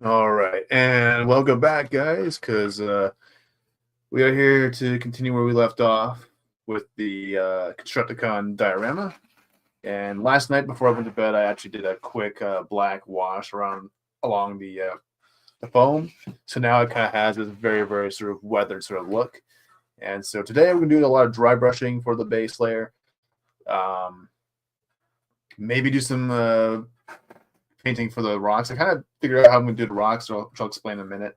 All right, and welcome back, guys, because we are here to continue where we left off with the Constructicon diorama. And last night, before I went to bed, I actually did a quick black wash around along the foam. So now it kind of has this very sort of weathered sort of look. And so today we're gonna do a lot of dry brushing for the base layer. Um, Maybe do some painting for the rocks. I kind of figured out how I'm gonna do the rocks, which I'll explain in a minute.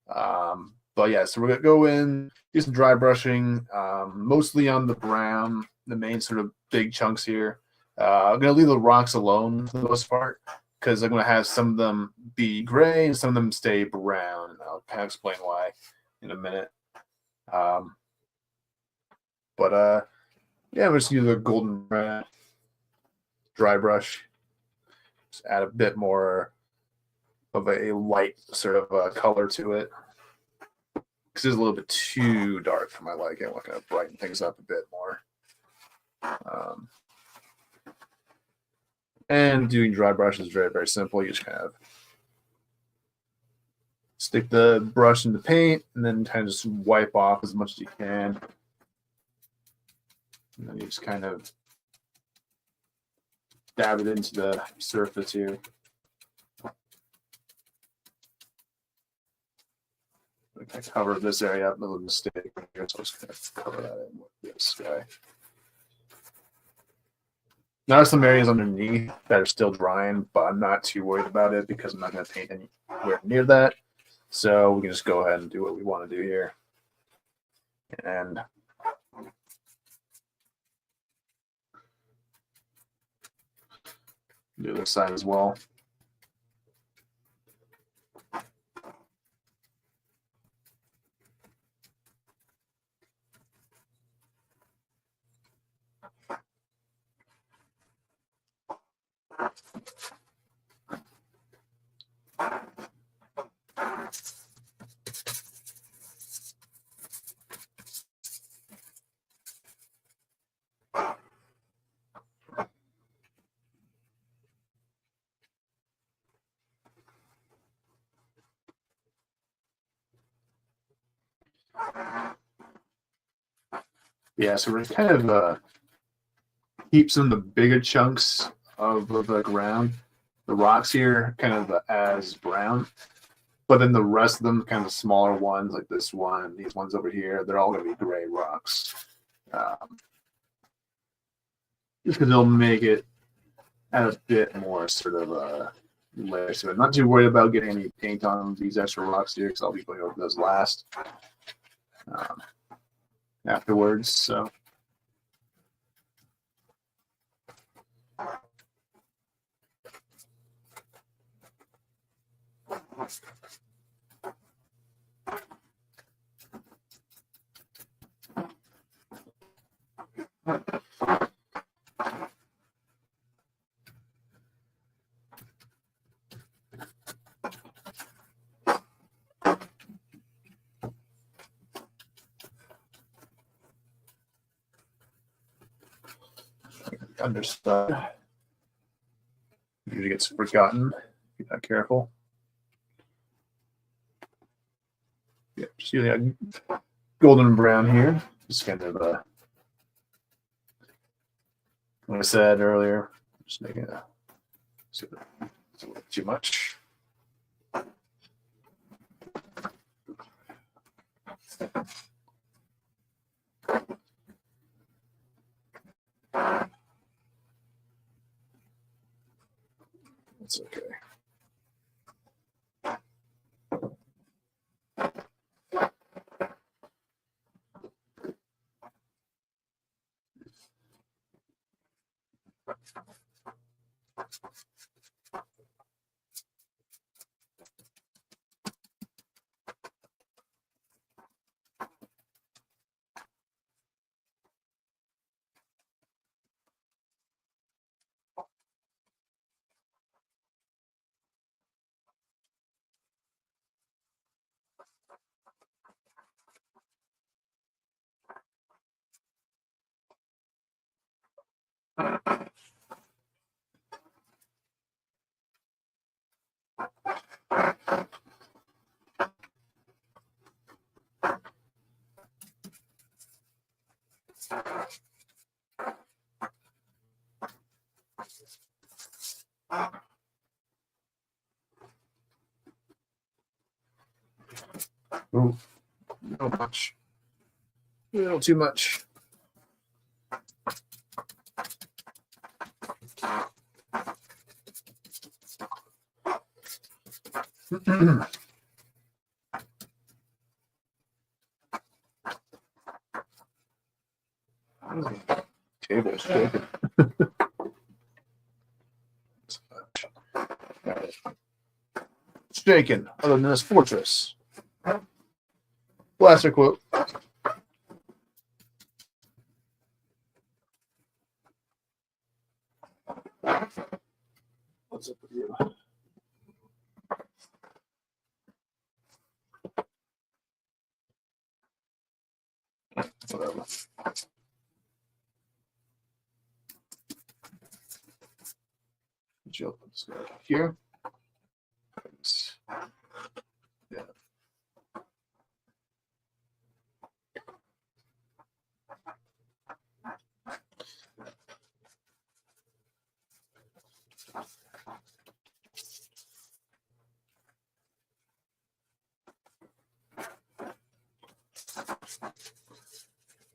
But yeah, so we're gonna go in, do some dry brushing, mostly on the brown, the main sort of big chunks here. I'm gonna leave the rocks alone for the most part because I'm gonna have some of them be gray and some of them stay brown. And I'll kind of explain why in a minute. Um, but yeah, we're just use a golden dry brush. Just add a bit more of a light sort of color to it. Because it's a little bit too dark for my liking. I'm looking to brighten things up a bit more. And doing dry brush is very simple. You just kind of stick the brush in the paint and then kind of just wipe off as much as you can. And then you just kind of dab it into the surface here. I covered this area up, a little mistake right here, so I'm just going to cover that in with this guy. Now there's some areas underneath that are still drying, but I'm not too worried about it because I'm not going to paint anywhere near that. So we can just go ahead and do what we want to do here. And do this side as well. Yeah, so we're kind of keep some of the bigger chunks of the ground, the rocks here, kind of as brown. But then the rest of them, kind of smaller ones, like this one, these ones over here, they're all going to be gray rocks. Just because they'll make it add a bit more sort of layers to it. Not too worried about getting any paint on these extra rocks here because I'll be going over those last afterwards. So. Understood. Usually gets forgotten if you're not careful. Yeah, just using a golden brown here. Just kind of, like I said earlier, just making a little too much. It's okay. Ooh, not much. A little too much. Table's shaking. Shaken, other than this fortress. Blaster quote. What's up with you? Whatever. Jill put this guy here. Yeah.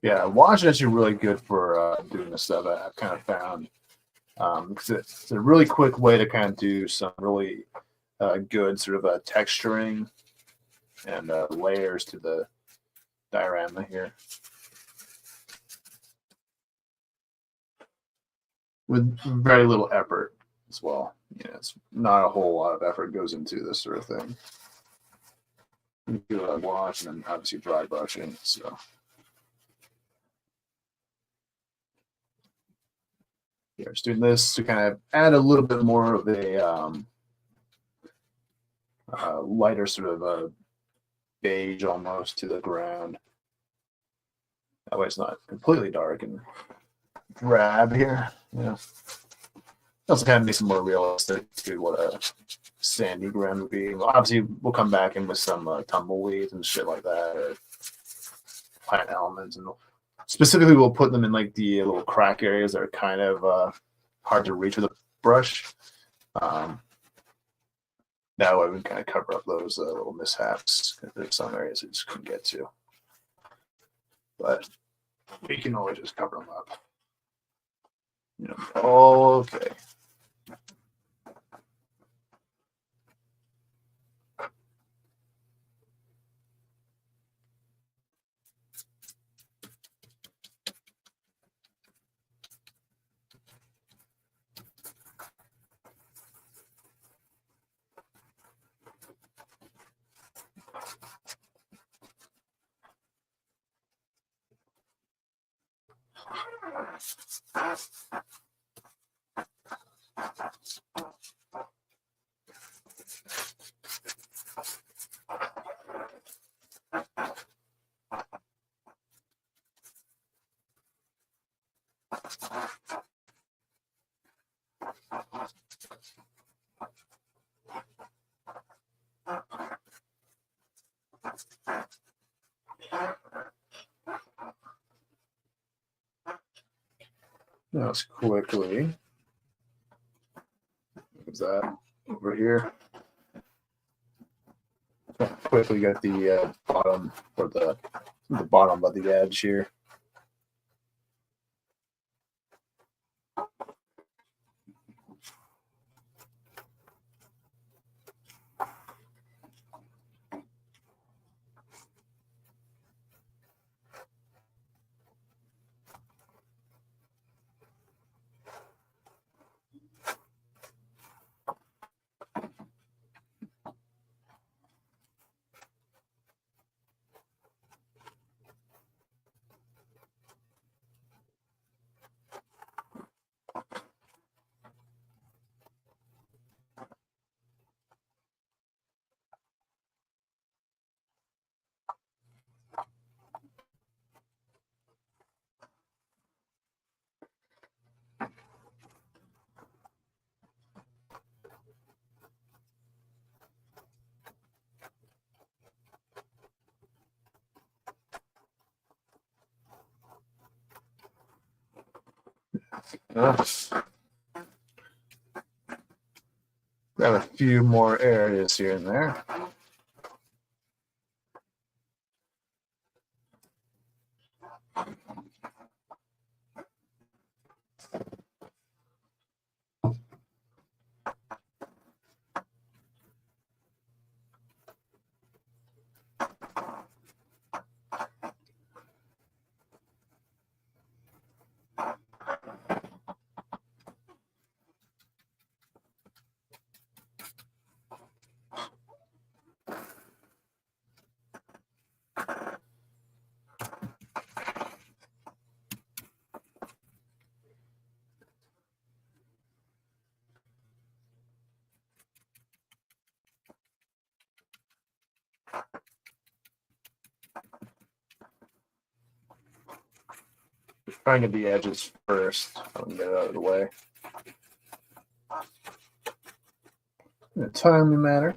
Yeah, watch is actually really good for doing this stuff. I've kind of found because it's a really quick way to kind of do some really good sort of texturing and layers to the diorama here with very little effort as well. You know, it's not a whole lot of effort goes into this sort of thing. You do a wash and then obviously dry brushing. So yeah, just doing this to kind of add a little bit more of a lighter sort of a beige almost to the ground. That way it's not completely dark and drab here. Yeah. Also kind of makes it more realistic to what a sandy ground would be. Well, obviously, we'll come back in with some tumbleweeds and shit like that, or plant elements, and specifically we'll put them in like the little crack areas that are kind of hard to reach with a brush. That way we can kind of cover up those little mishaps. There's some areas that just couldn't get to, but we can always just cover them up. You know, okay. Now let's quickly move that over here. Quickly get the bottom or the bottom of the edge here. Grab a few more areas here and there. Try and get the edges first. I'll get it out of the way. In a timely manner.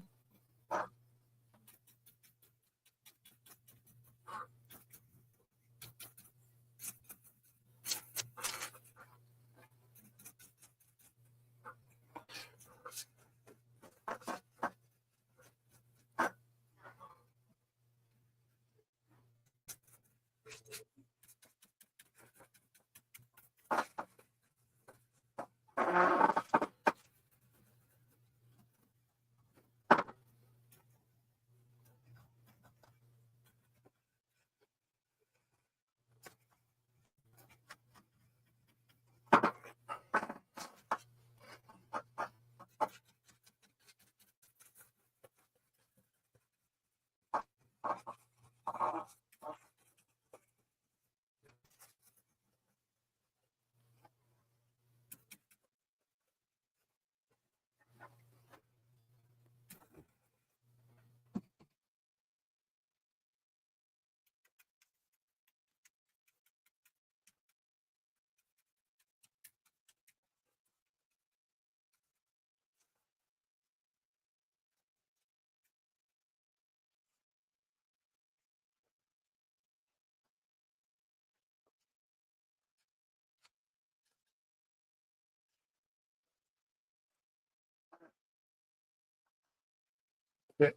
Okay.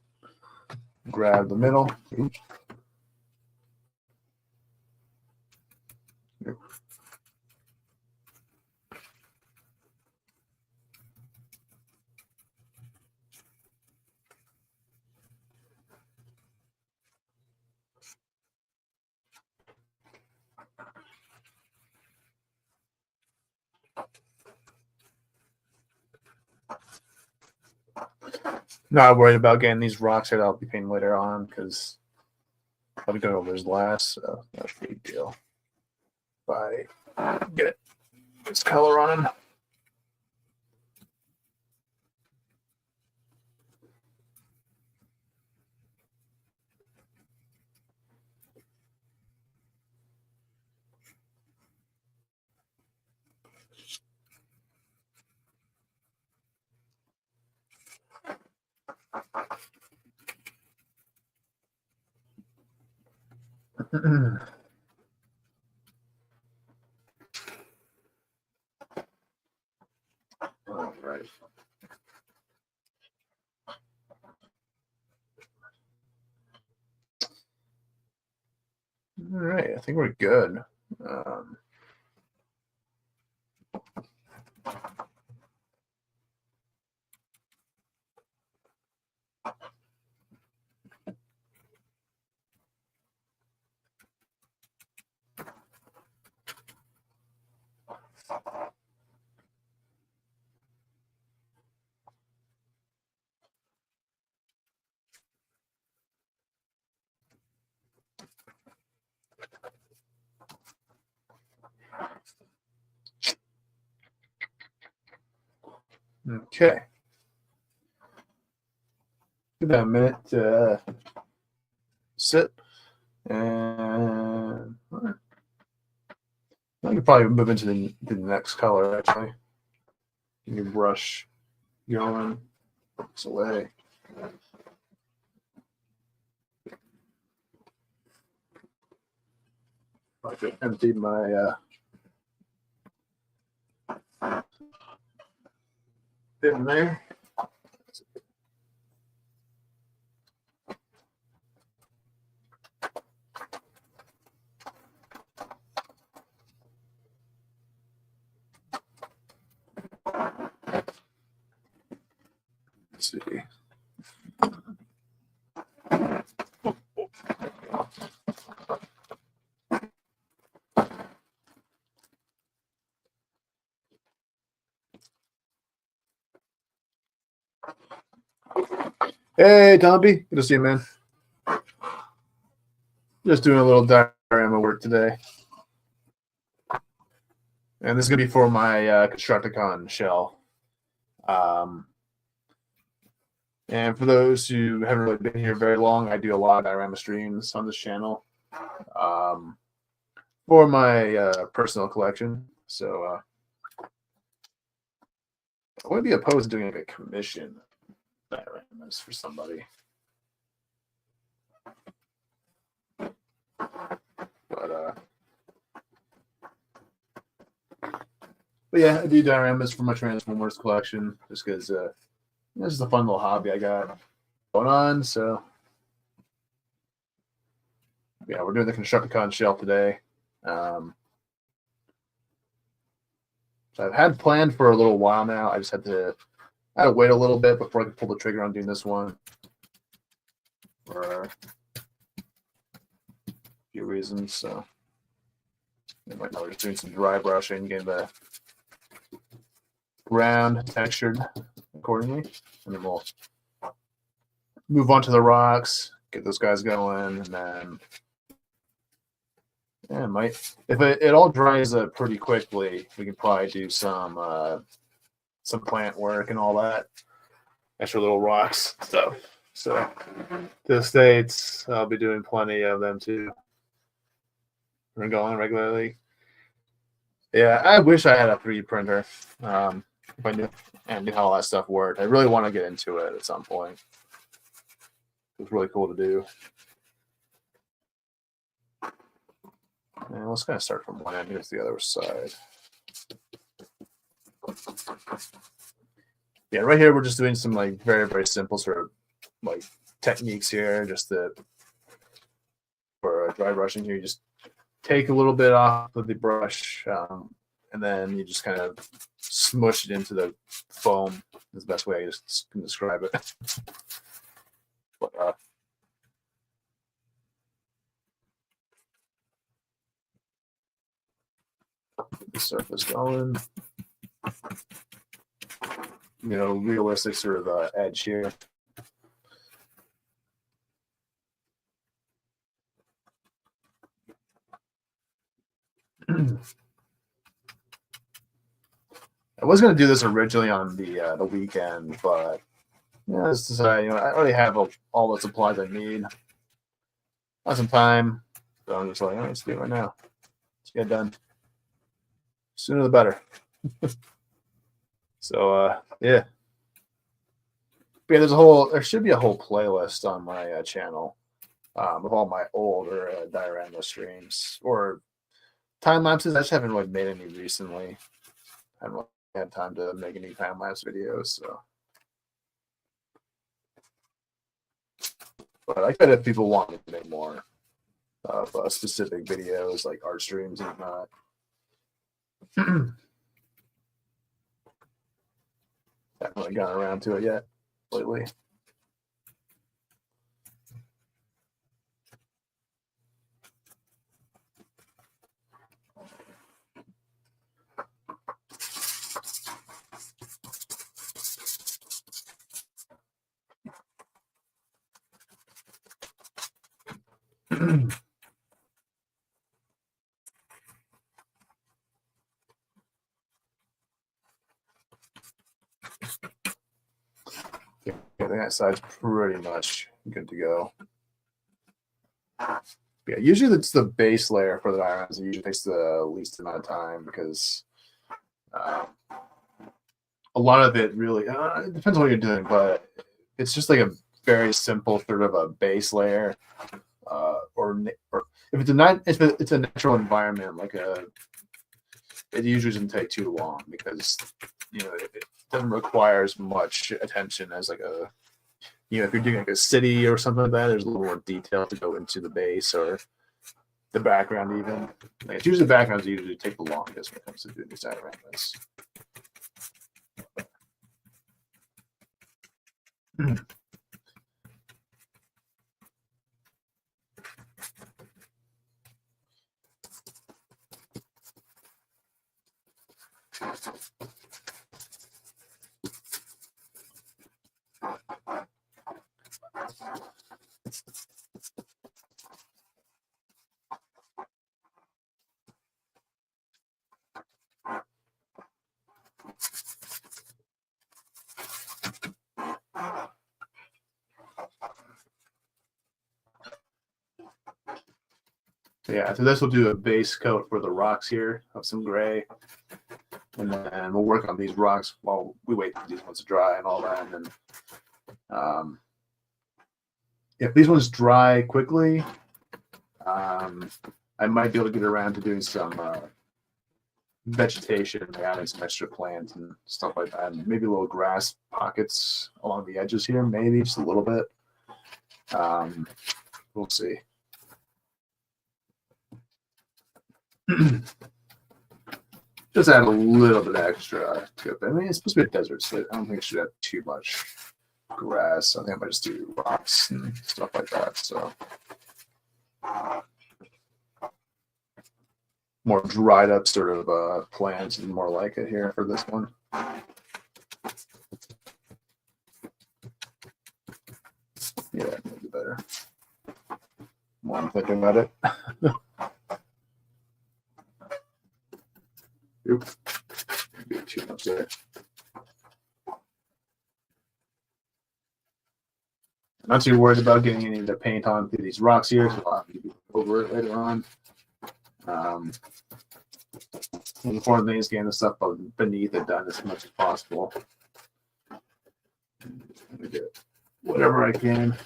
Grab the middle. Oops. Not worried about getting these rocks that I'll be painting later on because I'll be going over this last, so not a big deal. If I get this color on them. All right. All right, I think we're good. Okay. Give that a minute to sit. And I could probably move into the next color, actually. Get your brush going. Focus away. I could empty my bin there. Let's see. Hey, Tomby. Good to see you, man. Just doing a little diorama work today. And this is going to be for my Constructicon shell. And for those who haven't really been here very long, I do a lot of diorama streams on this channel for my personal collection. So I wouldn't be opposed to doing like a commission dioramas for somebody. But yeah, I do dioramas for my Transformers collection just because this is a fun little hobby I got going on. So yeah, we're doing the Constructicon shell today. So I've had planned for a little while now. I had to wait a little bit before I could pull the trigger on doing this one for a few reasons. So right now we're just doing some dry brushing, getting the ground textured accordingly, and then we'll move on to the rocks, get those guys going, and then yeah, if it all dries up pretty quickly, we can probably do some plant work and all that extra little rocks stuff. So to the States, I'll be doing plenty of them too. We're going regularly. Yeah, I wish I had a 3D printer. If I knew how all that stuff worked. I really want to get into it at some point. It's really cool to do. And let's kind of start from one end. Here's the other side. Yeah, right here we're just doing some like very, very simple sort of like techniques here, just for dry brushing here. You just take a little bit off of the brush, and then you just kind of smush it into the foam. Is the best way I just can describe it. But, get the surface going. Realistic sort of edge here. I was going to do this originally on the weekend, but let's decide. I already have all the supplies I need. I have some time, so I'm just like, let's do it right now. Let's get it done. Sooner the better. So yeah. But yeah, there should be a whole playlist on my channel of all my older diorama streams or time lapses. I just haven't really made any recently. I haven't really had time to make any time lapse videos, so. But I could if people want me to make more of specific videos like art streams and whatnot. Haven't really gotten around to it yet lately. I think that side's pretty much good to go. Yeah, usually it's the base layer for the dioramas that usually takes the least amount of time because a lot of it really it depends on what you're doing, but it's just like a very simple sort of a base layer, or if it's a natural environment like it usually doesn't take too long because it doesn't require as much attention as like if you're doing like a city or something like that, there's a little more detail to go into the base or the background even. Like, it's usually the backgrounds usually take the longest when it comes to doing these dioramas. Yeah, so this will do a base coat for the rocks here of some gray. And then we'll work on these rocks while we wait for these ones to dry and all that. And then if these ones dry quickly, I might be able to get around to doing some vegetation, adding some extra plants and stuff like that. And maybe little grass pockets along the edges here, maybe just a little bit. We'll see. Just add a little bit extra to it. I mean, it's supposed to be a desert, so I don't think it should have too much grass. I think I might just do rocks and stuff like that. So more dried up sort of plants is more like it here for this one. Yeah, maybe better. More I'm thinking about it. Oop. Maybe too much there. Not too worried about getting any of the paint on through these rocks here, so I'll have to be over it later on. The important thing is getting the stuff beneath it done as much as possible. Get whatever I can.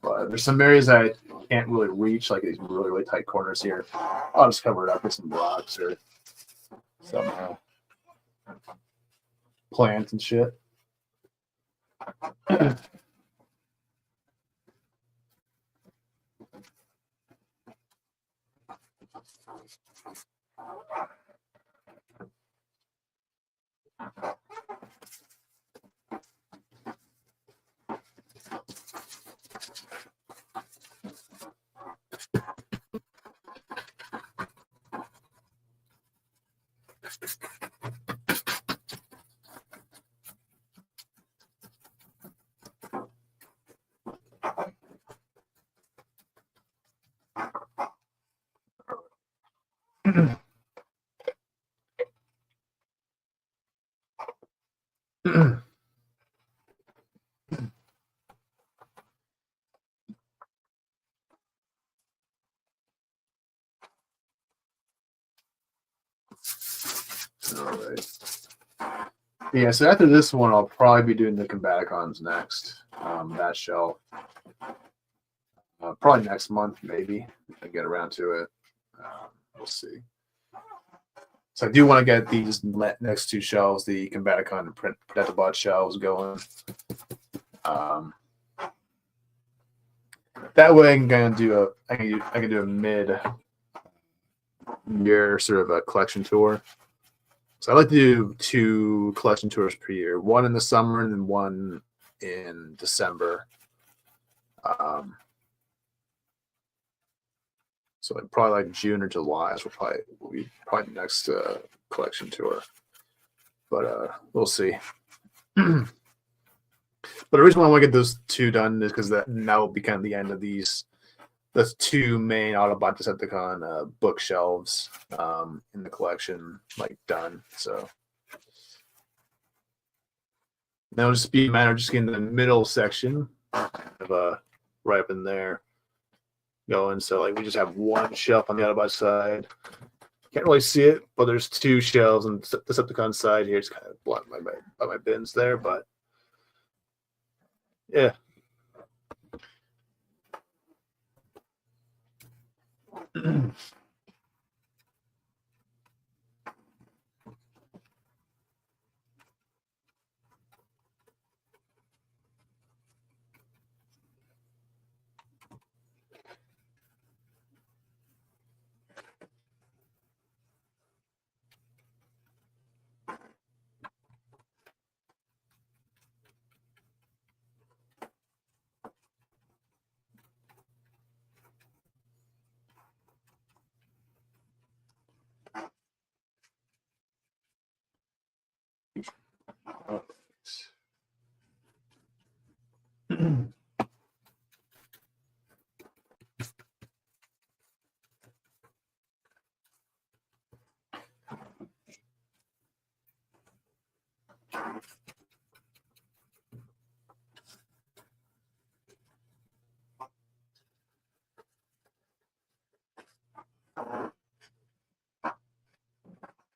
But there's some areas I can't really reach, like these really, really tight corners here. I'll just cover it up with some rocks or some plants and shit. All right. Yeah, so after this one, I'll probably be doing the Constructicons next. That shelf. Probably next month, maybe, if I get around to it. We'll see. So I do want to get these next two shelves, the Constructicon and Protectabot shelves going. That way I can do I can do a mid-year sort of a collection tour. So I like to do 2 collection tours per year, one in the summer and then one in December. So probably like June or July will be probably the next collection tour. But we'll see. But the reason why I want to get those 2 done is because that will be kind of the end of these. The 2 main Autobot Decepticon bookshelves in the collection, like done. So now it'll just be a matter of just getting the middle section of right up in there going. So like we just have 1 shelf on the Autobot side. Can't really see it, but there's 2 shelves on the Decepticon side here. It's kind of blocked by my bins there, but yeah.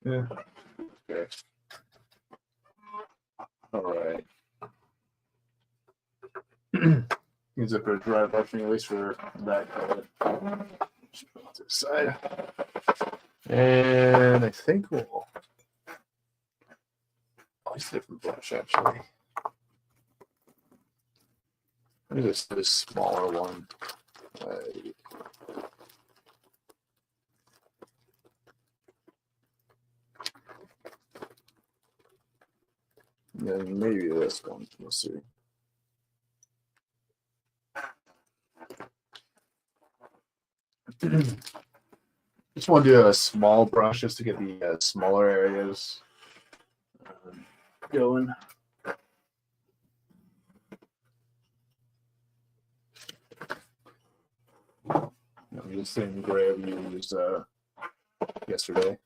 Yeah. Okay. All right. Use it for dry brushing, at least for that color. Just put it to the side. And I think we'll use a different brush actually. Maybe this smaller one. Then maybe this one. We'll see. Just want to do a small brush just to get the smaller areas going. The same gray we used yesterday.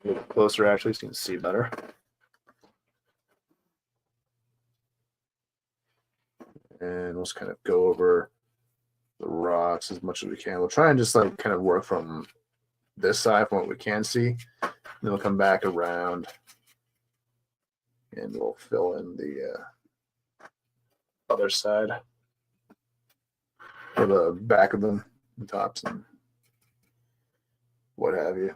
A little closer, actually, so you can see better. And we'll just kind of go over the rocks as much as we can. We'll try and just like kind of work from this side from what we can see. Then we'll come back around and we'll fill in the other side or the back of them, the tops and what have you.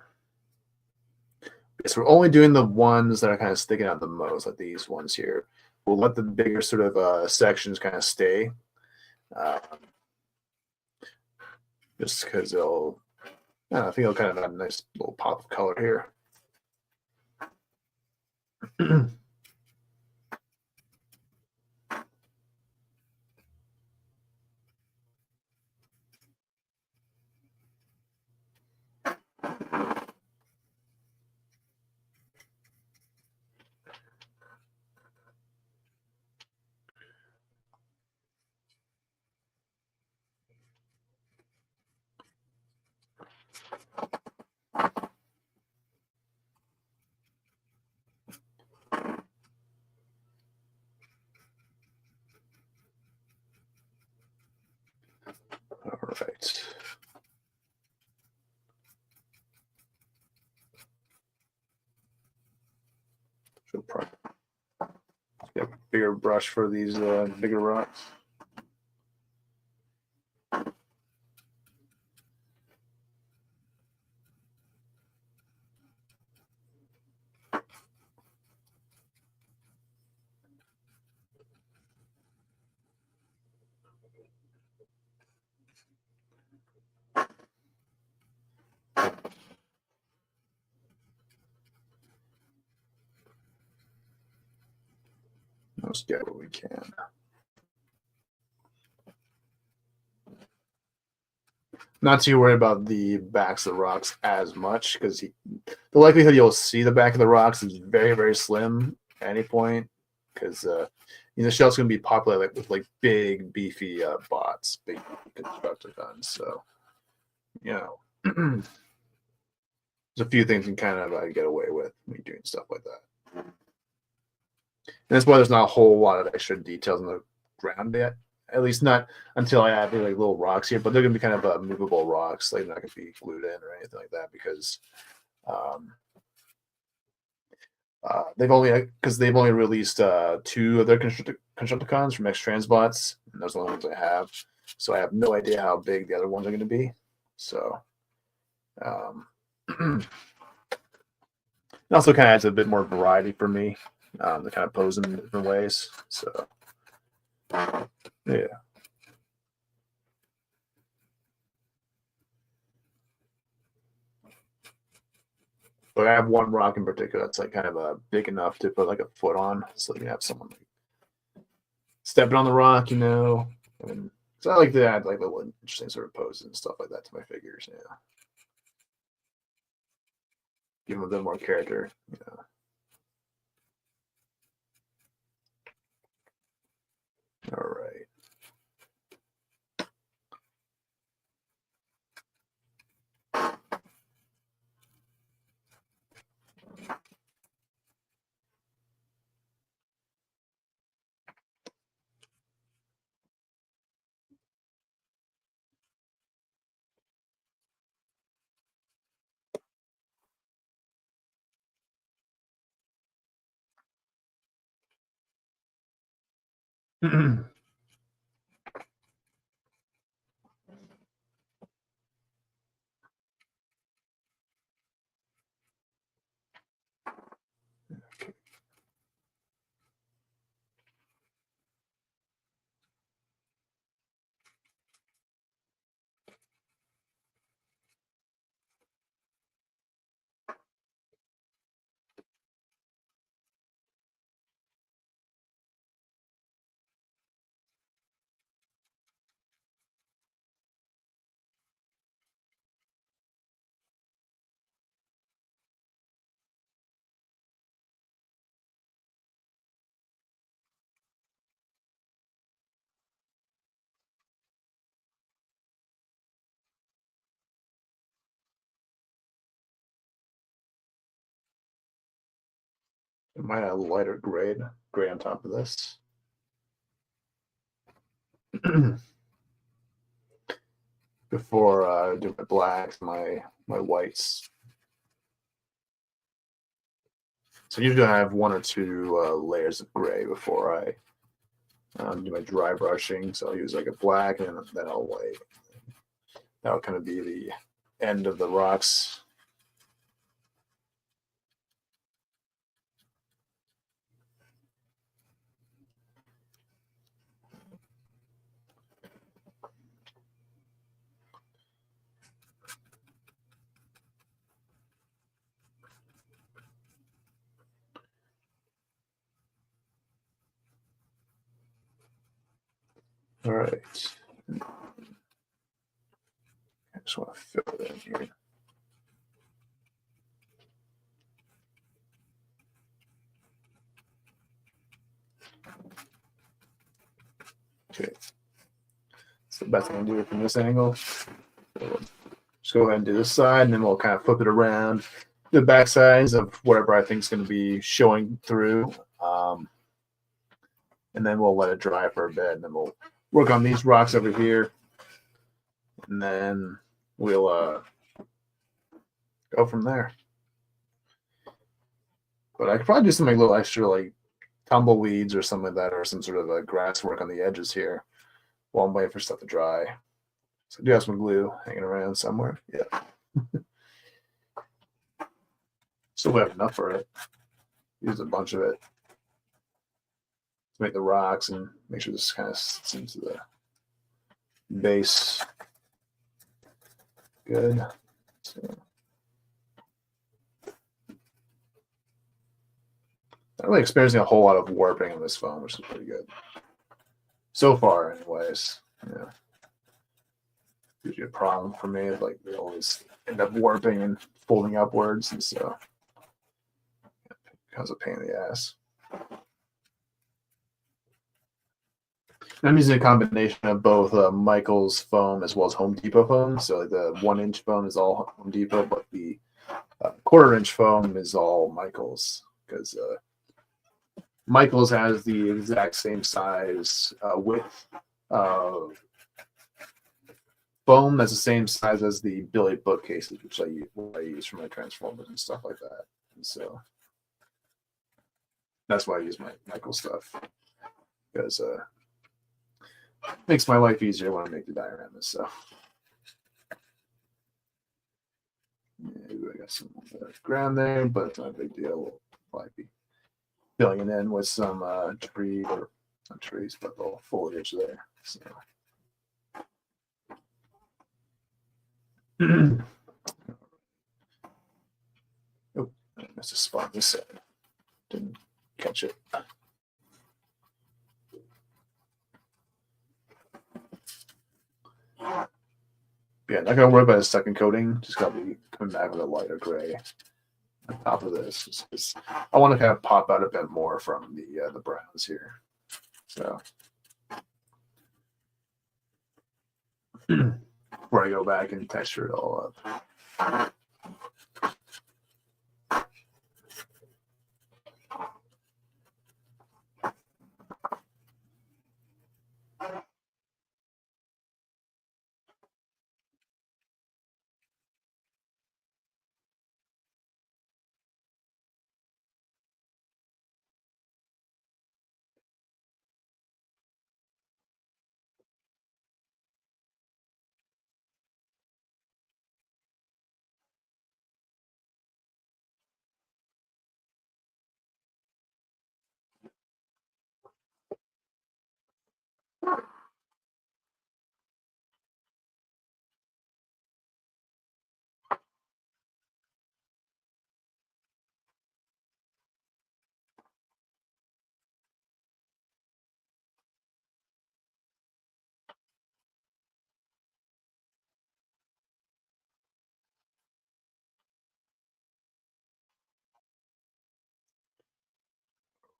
So we're only doing the ones that are kind of sticking out the most, like these ones here. We'll let the bigger sort of sections kind of stay. Just because they'll, I think it'll kind of add a nice little pop of color here. All right. Should probably get a bigger brush for these bigger rocks. Let's get what we can. Not too worried about the backs of the rocks as much because the likelihood you'll see the back of the rocks is very, very slim at any point because the shell's going to be populated with like big, beefy bots, big Constructicons. So, there's a few things you can kind of get away with when you're doing stuff like that. And that's why there's not a whole lot of extra details on the ground yet. At least not until I add like little rocks here, but they're going to be kind of movable rocks. Like they're not going to be glued in or anything like that because they've only released 2 of their Constructicons from X Transbots, and those are the ones I have. So I have no idea how big the other ones are going to be. So it also kind of adds a bit more variety for me to kind of pose them in different ways. So yeah. But I have one rock in particular that's like kind of big enough to put like a foot on, so you can have someone like stepping on the rock, and So I like to add like little interesting sort of poses and stuff like that to my figures. Yeah, give them a bit more character. You know. All right. I might add a lighter gray on top of this. Before I do my blacks, my whites. So usually I have one or two layers of gray before I do my dry brushing. So I'll use like a black and then I'll white. That'll kind of be the end of the rocks. All right. I just want to fill it in here. Okay. So the best thing to do it from this angle. So just go ahead and do this side, and then we'll kind of flip it around the back sides of whatever I think is going to be showing through. And then we'll let it dry for a bit, and then we'll work on these rocks over here. And then we'll go from there. But I could probably do something a little extra, like tumbleweeds or something like that, or some sort of a grass work on the edges here while I'm waiting for stuff to dry. So I do have some glue hanging around somewhere. Yeah. Still have enough for it. Use a bunch of it to make the rocks and make sure this kind of sits into the base. Good. So, not really experiencing a whole lot of warping on this phone, which is pretty good. So far, anyways. Yeah. Usually a problem for me. Like they always end up warping and folding upwards, and so it becomes a pain in the ass. I'm using a combination of both Michael's foam as well as Home Depot foam. So like the 1-inch foam is all Home Depot, but the 1/4-inch foam is all Michael's, because Michael's has the exact same size width foam that's the same size as the Billy bookcases, which I use for my Transformers and stuff like that. And so that's why I use my Michael stuff, because makes my life easier when I make the dioramas. So yeah, I got some ground there, but it's not a big deal. We'll probably be filling it in with some tree, or not trees, but the foliage there. So. Oh, I missed a spot this side. Didn't catch it. Yeah, not gonna worry about the second coating. Just gotta be coming back with a lighter gray on top of this. Just I want to kind of pop out a bit more from the browns here. So before I go back and texture it all up.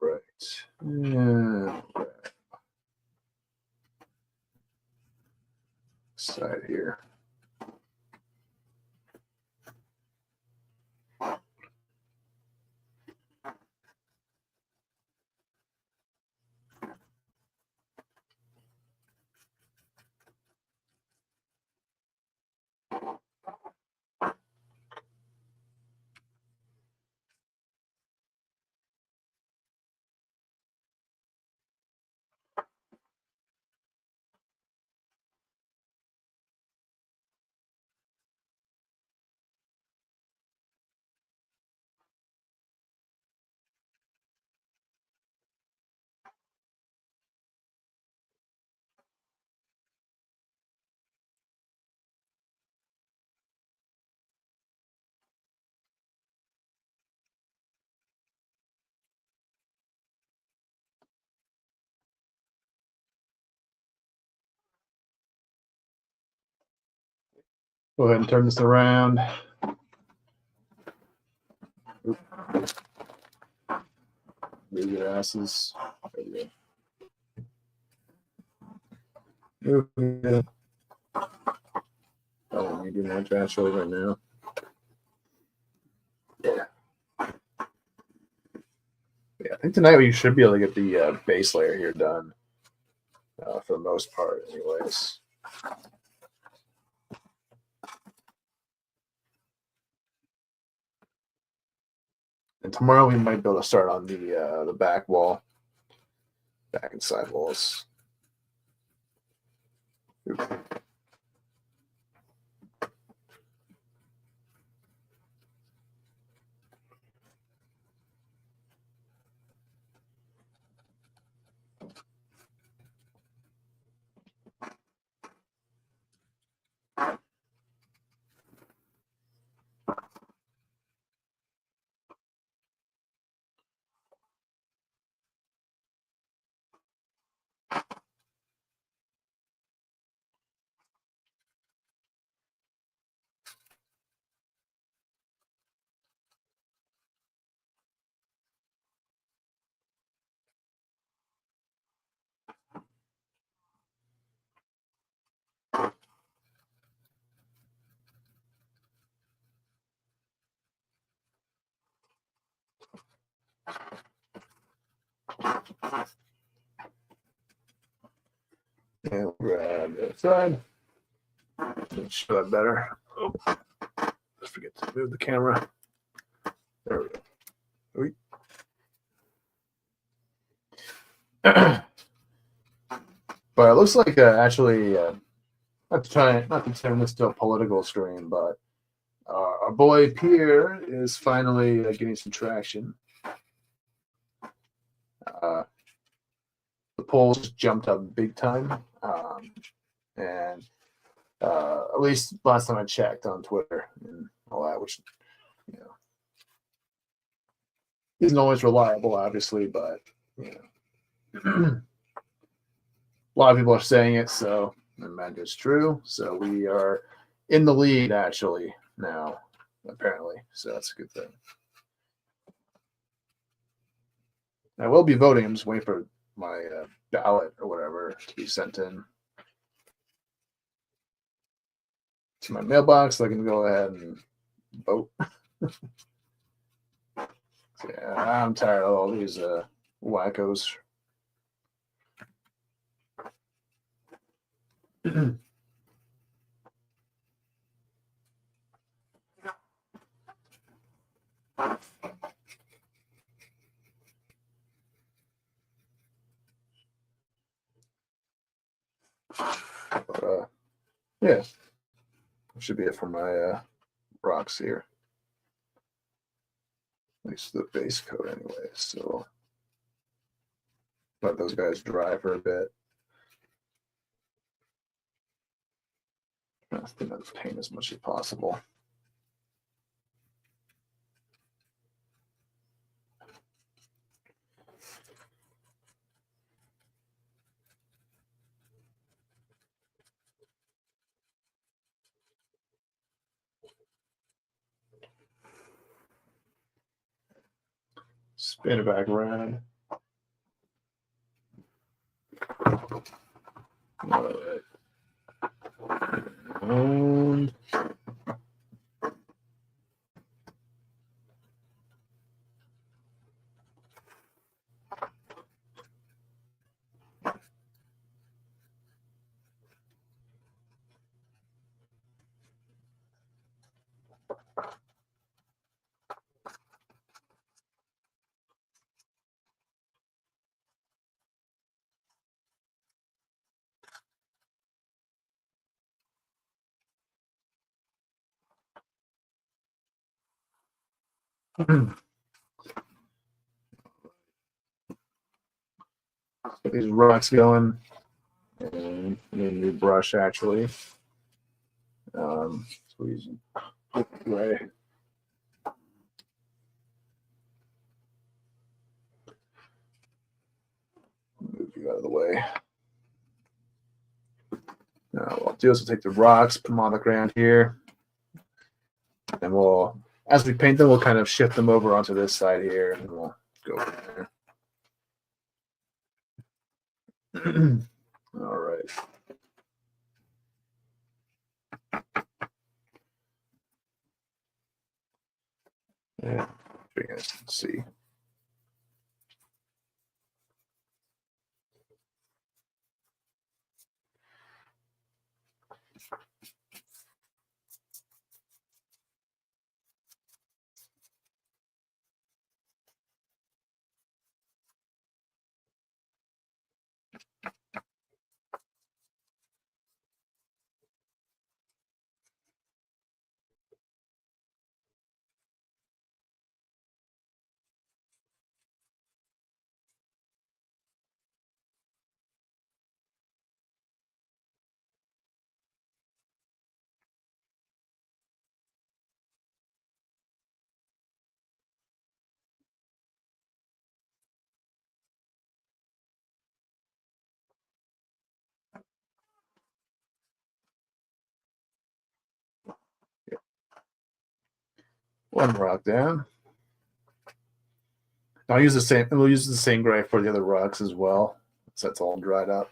Right. Yeah. Side here. Go ahead and turn this around. Oop. Move your asses. There we go. Yeah. Oh, let me do my trash right now. Yeah. Yeah, I think tonight we should be able to get the base layer here done for the most part, anyways. And tomorrow we might be able to start on the back wall, back and side walls. Oop. And we'll grab the side. Show that better. Oh, just forget to move the camera. There we go. But it looks like actually, not to turn this to a political screen, but our boy Pierre is finally getting some traction. The polls jumped up big time, and at least last time I checked on Twitter and all that, which isn't always reliable, obviously, but a lot of people are saying it, so I imagine it's true. So we are in the lead actually now, apparently. So that's a good thing. I will be voting. I'm just waiting for my ballot or whatever to be sent in to my mailbox so I can go ahead and vote. So, yeah, I'm tired of all these wackos. But, yeah, that should be it for my rocks here. At least the base coat anyway. So let those guys dry for a bit. I think that's paint as much as possible. Spin it back around. All right. Get these rocks going. And need a new brush actually. Squeeze right. Move you out of the way. Now what I'll do is we'll take the rocks, put them on the ground here, and we'll, as we paint them, we'll kind of shift them over onto this side here, and we'll go from there. All right. Yeah, you guys can see. One rock down. I'll use the same. We'll use the same gray for the other rocks as well, so that's all dried up.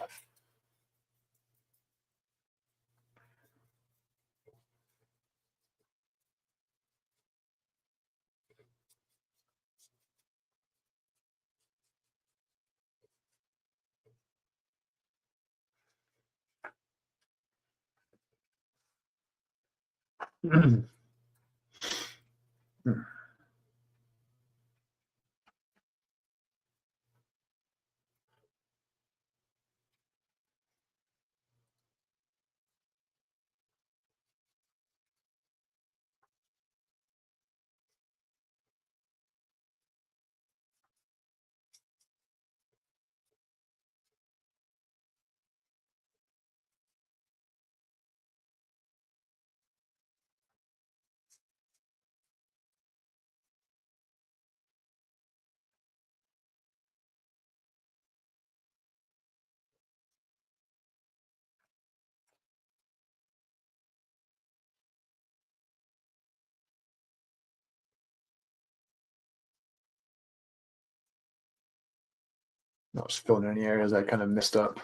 I was filling in any areas I kind of missed up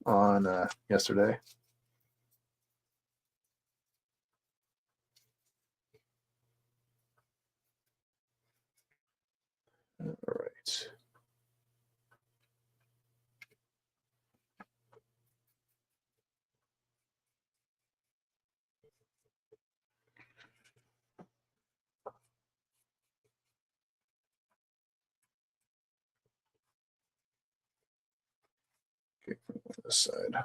on yesterday. All right. Okay, this side.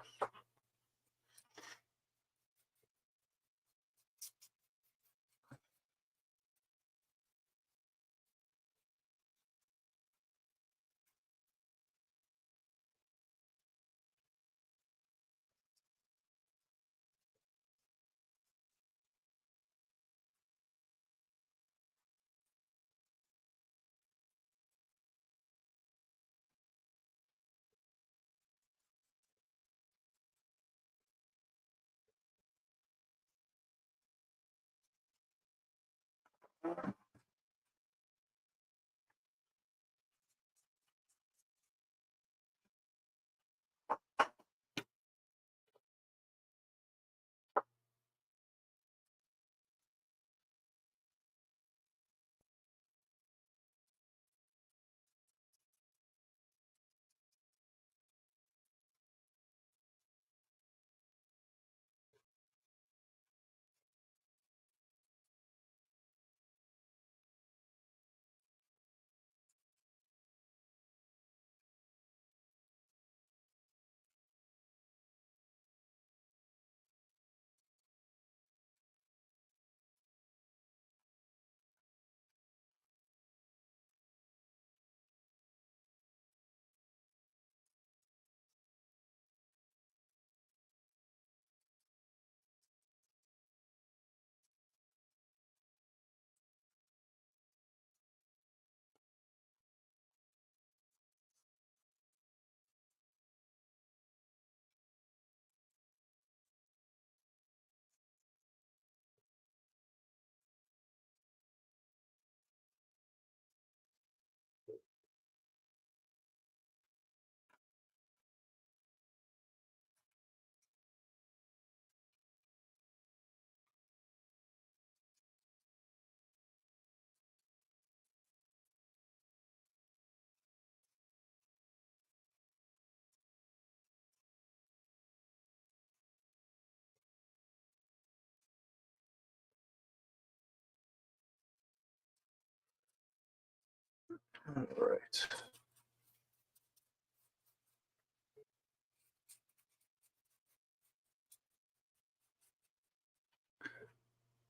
All right.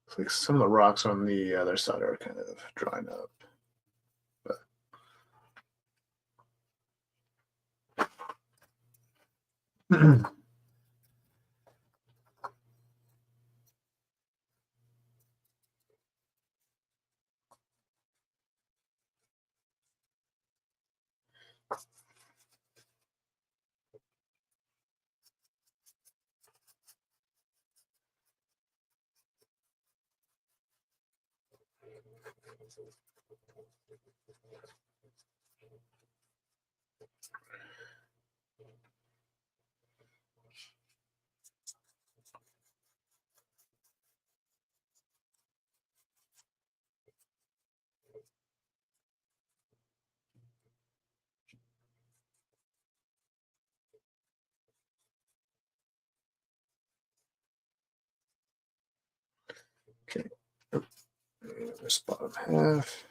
Looks like some of the rocks on the other side are kind of drying up. But okay. This bottom half.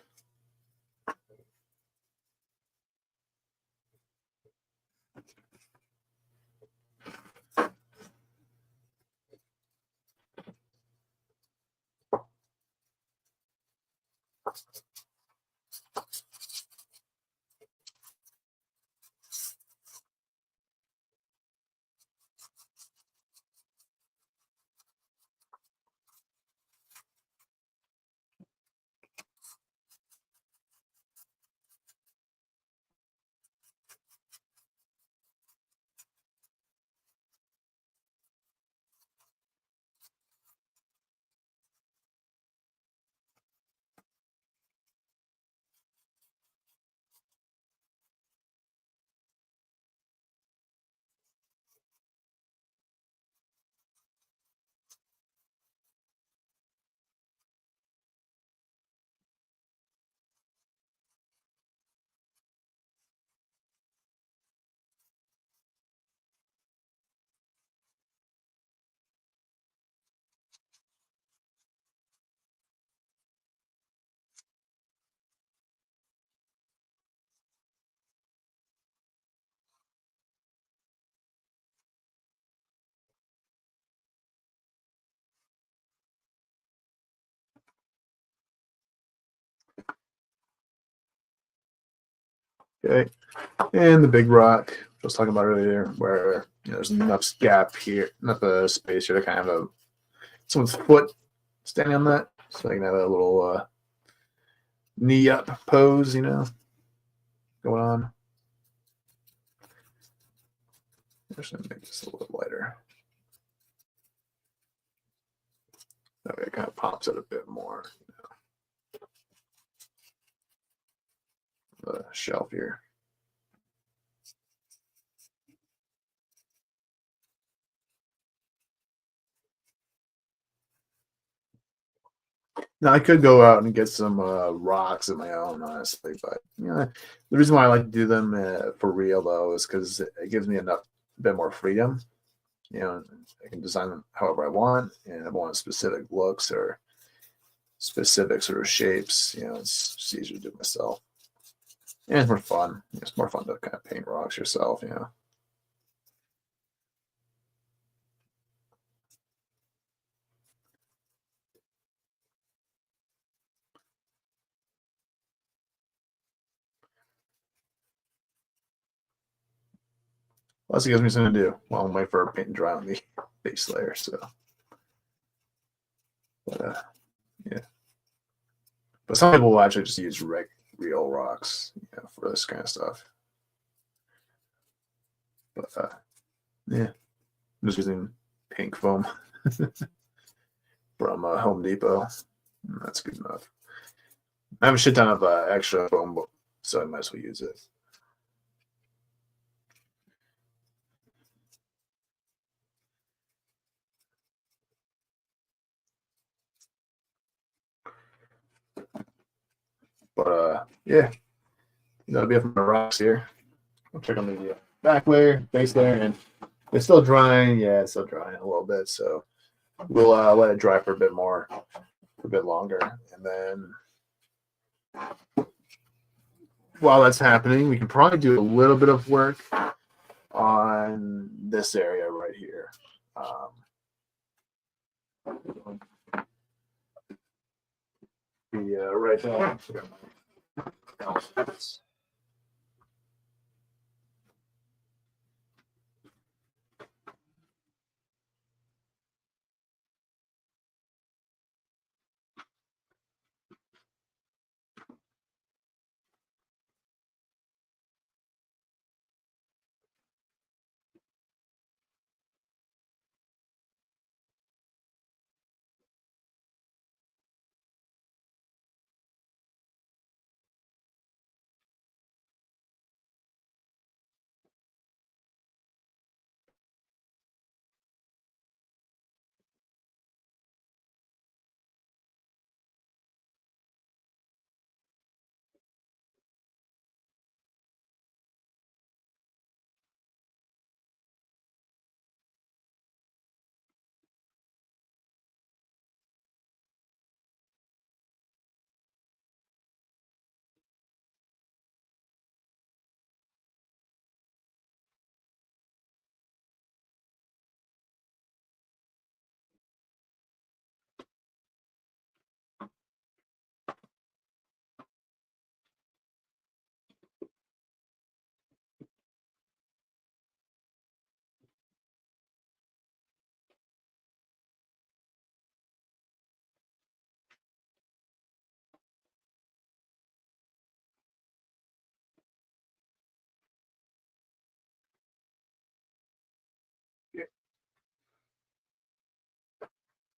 Okay, and the big rock I was talking about earlier, where there's enough gap here, enough space here to kind of have someone's foot standing on that, so I can have a little knee up pose, going on. I'm just gonna make this a little bit lighter. That way it kind of pops it a bit more. The shelf here. Now I could go out and get some rocks of my own, honestly, but the reason why I like to do them for real though is because it gives me a bit more freedom. I can design them however I want, and I want specific looks or specific sort of shapes. It's just easier to do myself, and it's more fun. It's more fun to kind of paint rocks yourself. Plus, it gives me something to do while I'm waiting for paint and dry on the base layer. So, but, yeah. But some people will actually just use real rocks, for this kind of stuff. But yeah, I'm just using pink foam from Home Depot. That's good enough. I have a shit ton of extra foam, so I might as well use it. But yeah, that'll be it for my rocks here. I'll check on the back layer, base layer, and it's still drying. Yeah, it's still drying a little bit, so we'll let it dry for a bit more, for a bit longer, and then while that's happening, we can probably do a little bit of work on this area right here. Right now.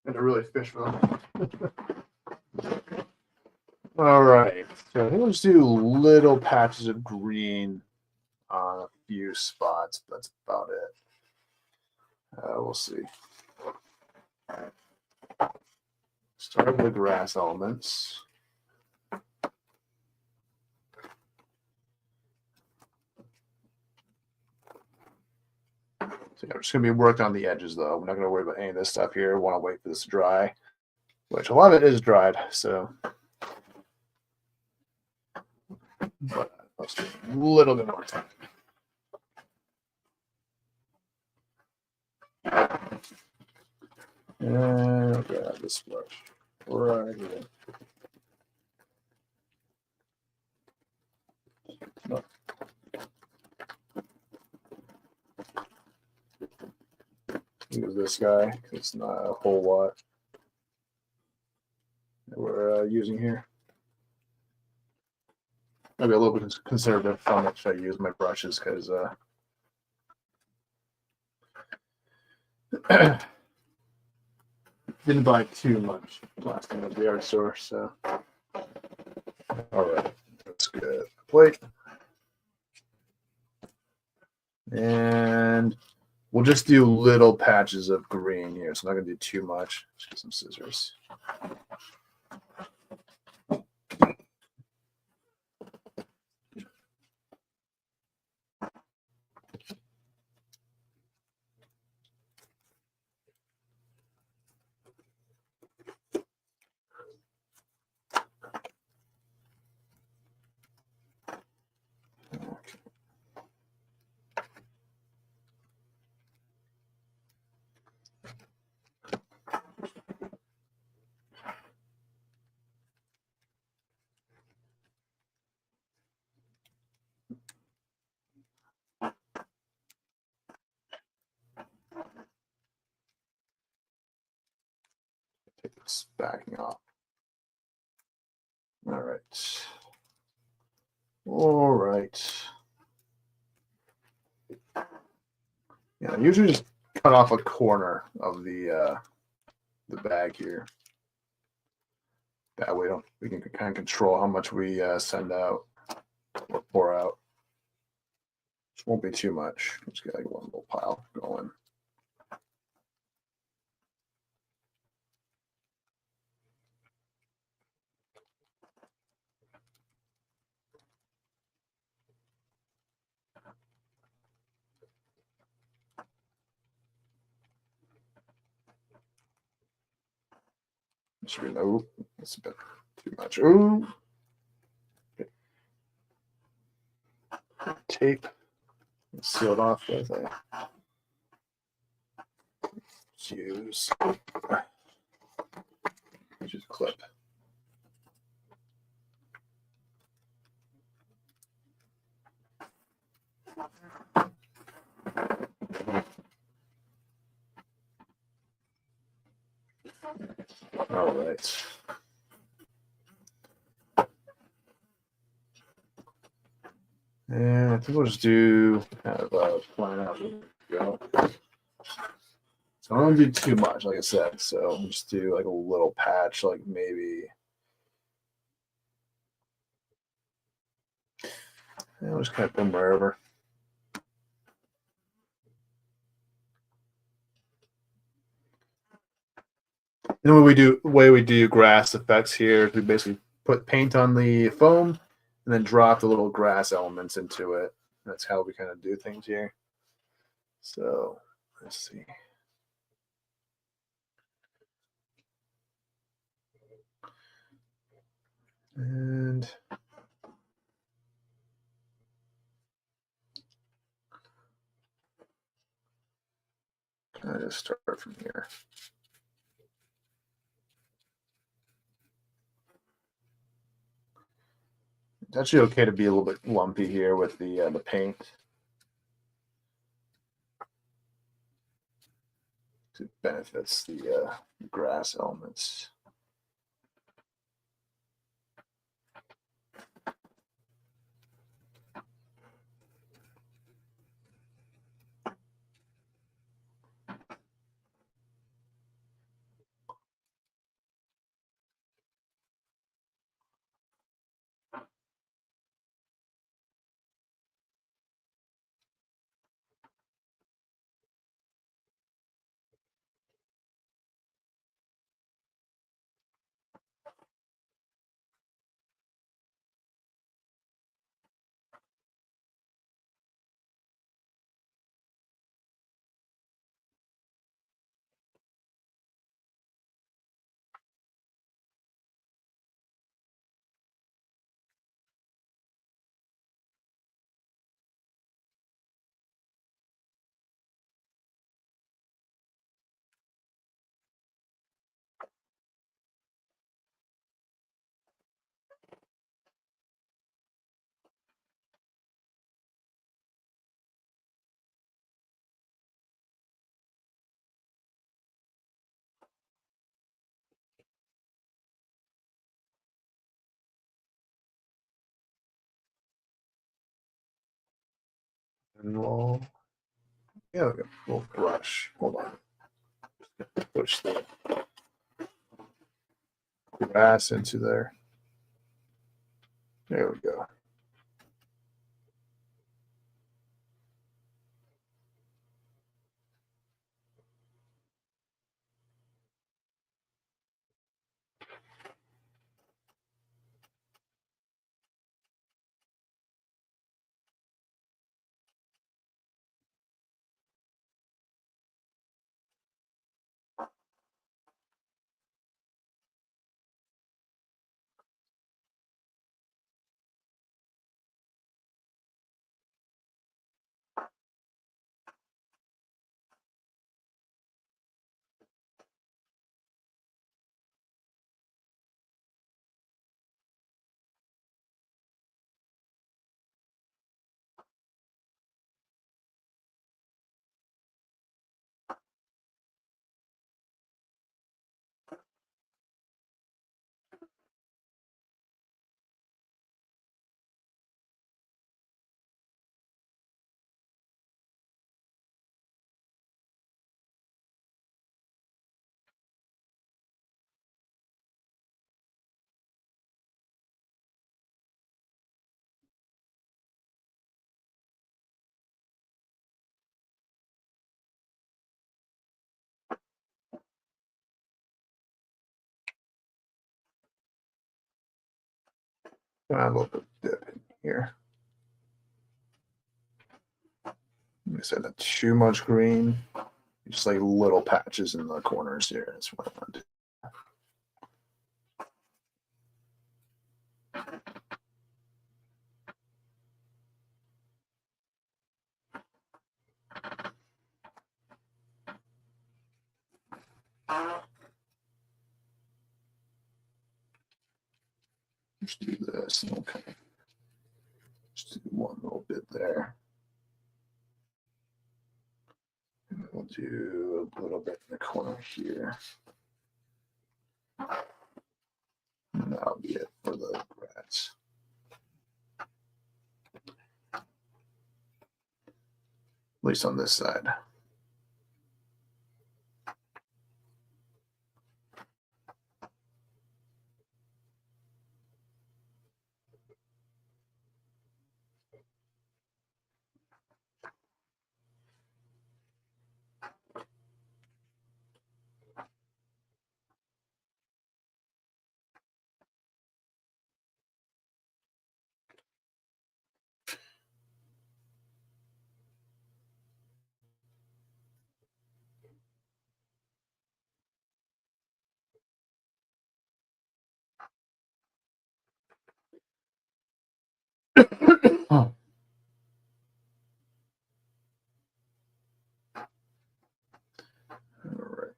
And a really fish film. All right. So I think we'll just do little patches of green on a few spots. That's about it. We'll see. Start with the grass elements. So yeah, we're just going to be working on the edges, though. We're not going to worry about any of this stuff here. We want to wait for this to dry, which a lot of it is dried. So, but let's do a little bit more time. And I'll grab this brush right here. this guy. It's not a whole lot that we're using here. Maybe a little bit conservative how much I use my brushes because didn't buy too much last time at the art store. So, all right, that's good. Plate. And we'll just do little patches of green here. So I'm not going to do too much. Just get some scissors. Take this backing off. All right. All right. Yeah, I usually just cut off a corner of the bag here. That way we can kind of control how much we send out or pour out. It won't be too much. Just get like one little pile going. Oh, that's a bit too much. Ooh. Okay. Tape. Seal it off with a use clip. All right. And I think we'll just do kind of a line out. Go. So I don't do too much, like I said. So we'll just do like a little patch, like maybe. And we'll just kind of put them wherever. And the way we do grass effects here is we basically put paint on the foam and then drop the little grass elements into it. That's how we kind of do things here. So let's see. And I just start from here. It's actually okay to be a little bit lumpy here with the paint. It benefits the grass elements. And we'll, yeah, like a little brush. Hold on. Push the grass into there. There we go. A little bit of dip in here. I said not too much green. Just like little patches in the corners here. That's what I want to do. Just do this. Okay. Just do one little bit there. And we'll do a little bit in the corner here. And that'll be it for the grass. At least on this side. Oh. All right.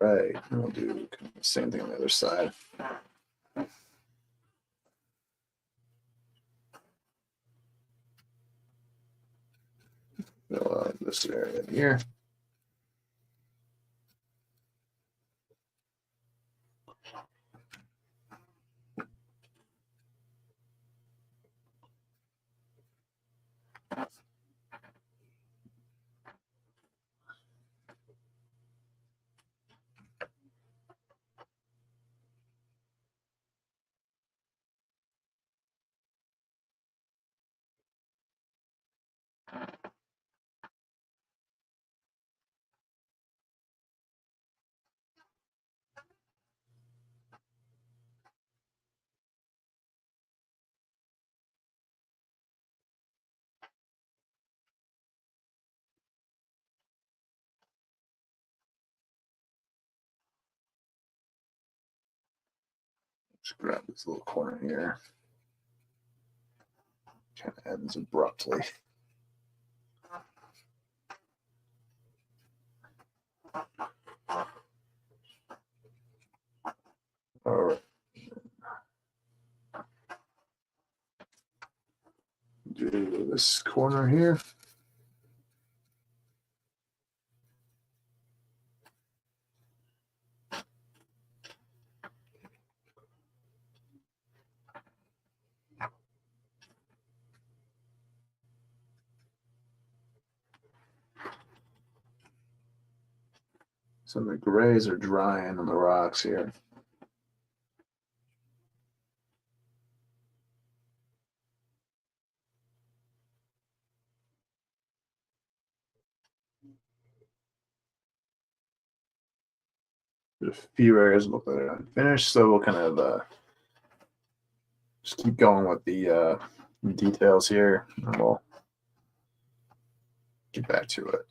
Right. And we'll do the same thing on the other side. Fill out this area here. Just grab this little corner here. Kind of ends abruptly. All right. Do this corner here. Some of the grays are drying on the rocks here. There's a few areas that look like they're unfinished, so we'll kind of just keep going with the details here, and we'll get back to it.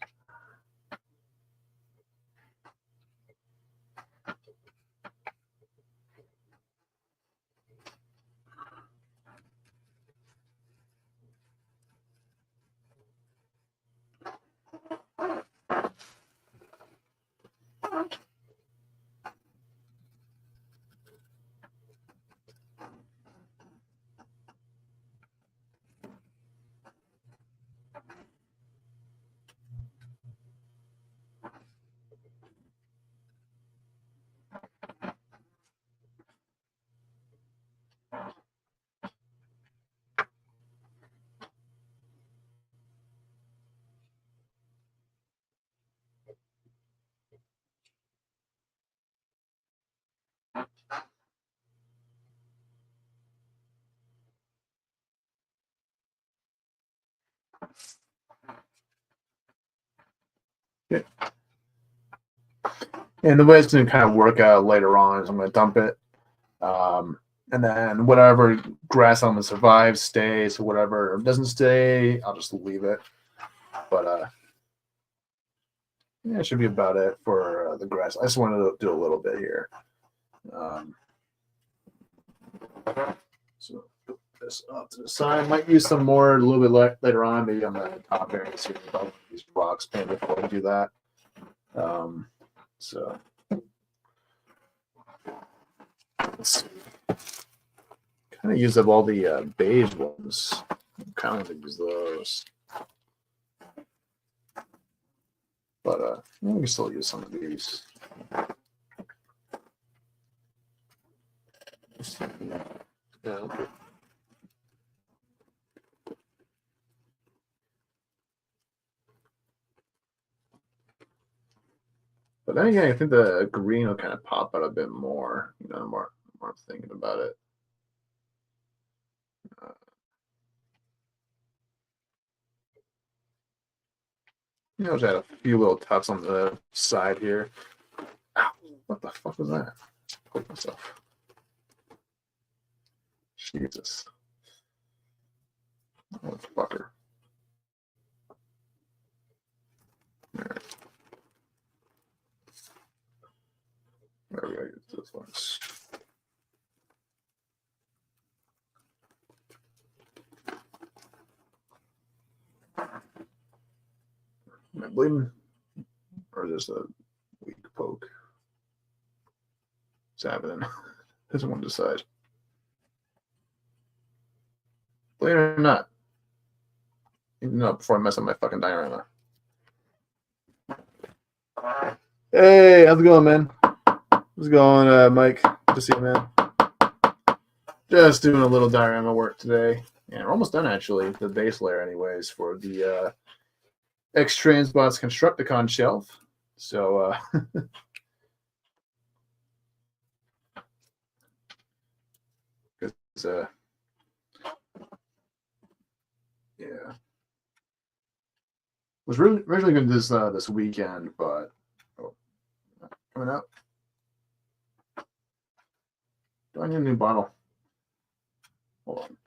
Okay. And the way it's going to kind of work out later on is I'm going to dump it. And then whatever grass element survives stays, whatever doesn't stay, I'll just leave it. But yeah, it should be about it for the grass. I just wanted to do a little bit here. So put this off to the side. Might use some more a little bit later on, maybe on the top areas here. Probably these rocks painted before we do that. So let's see. Kind of use up all the beige ones. I'm kind of use those. But we can still use some of these. Yeah, okay. But then again, I think the green will kind of pop out a bit more. You know, more thinking about it. You know, just add a few little tufts on the side here. Ow, what the fuck was that? Hold myself. Jesus. Oh, fucker. All right. There we go. Use this one. Am I bleeding? Or just a weak poke? It's happening. Doesn't want to decide. Bleeding or not? No, before I mess up my fucking diorama. Hey, how's it going, man? How's it going, Mike? Good to see you, man. Just doing a little diorama work today. And we're almost done, actually. The base layer, anyways, for the X-Transbot's Constructicon shelf. So, yeah. Was originally going to do this weekend, but coming out. Do I need a new bottle? Hold on.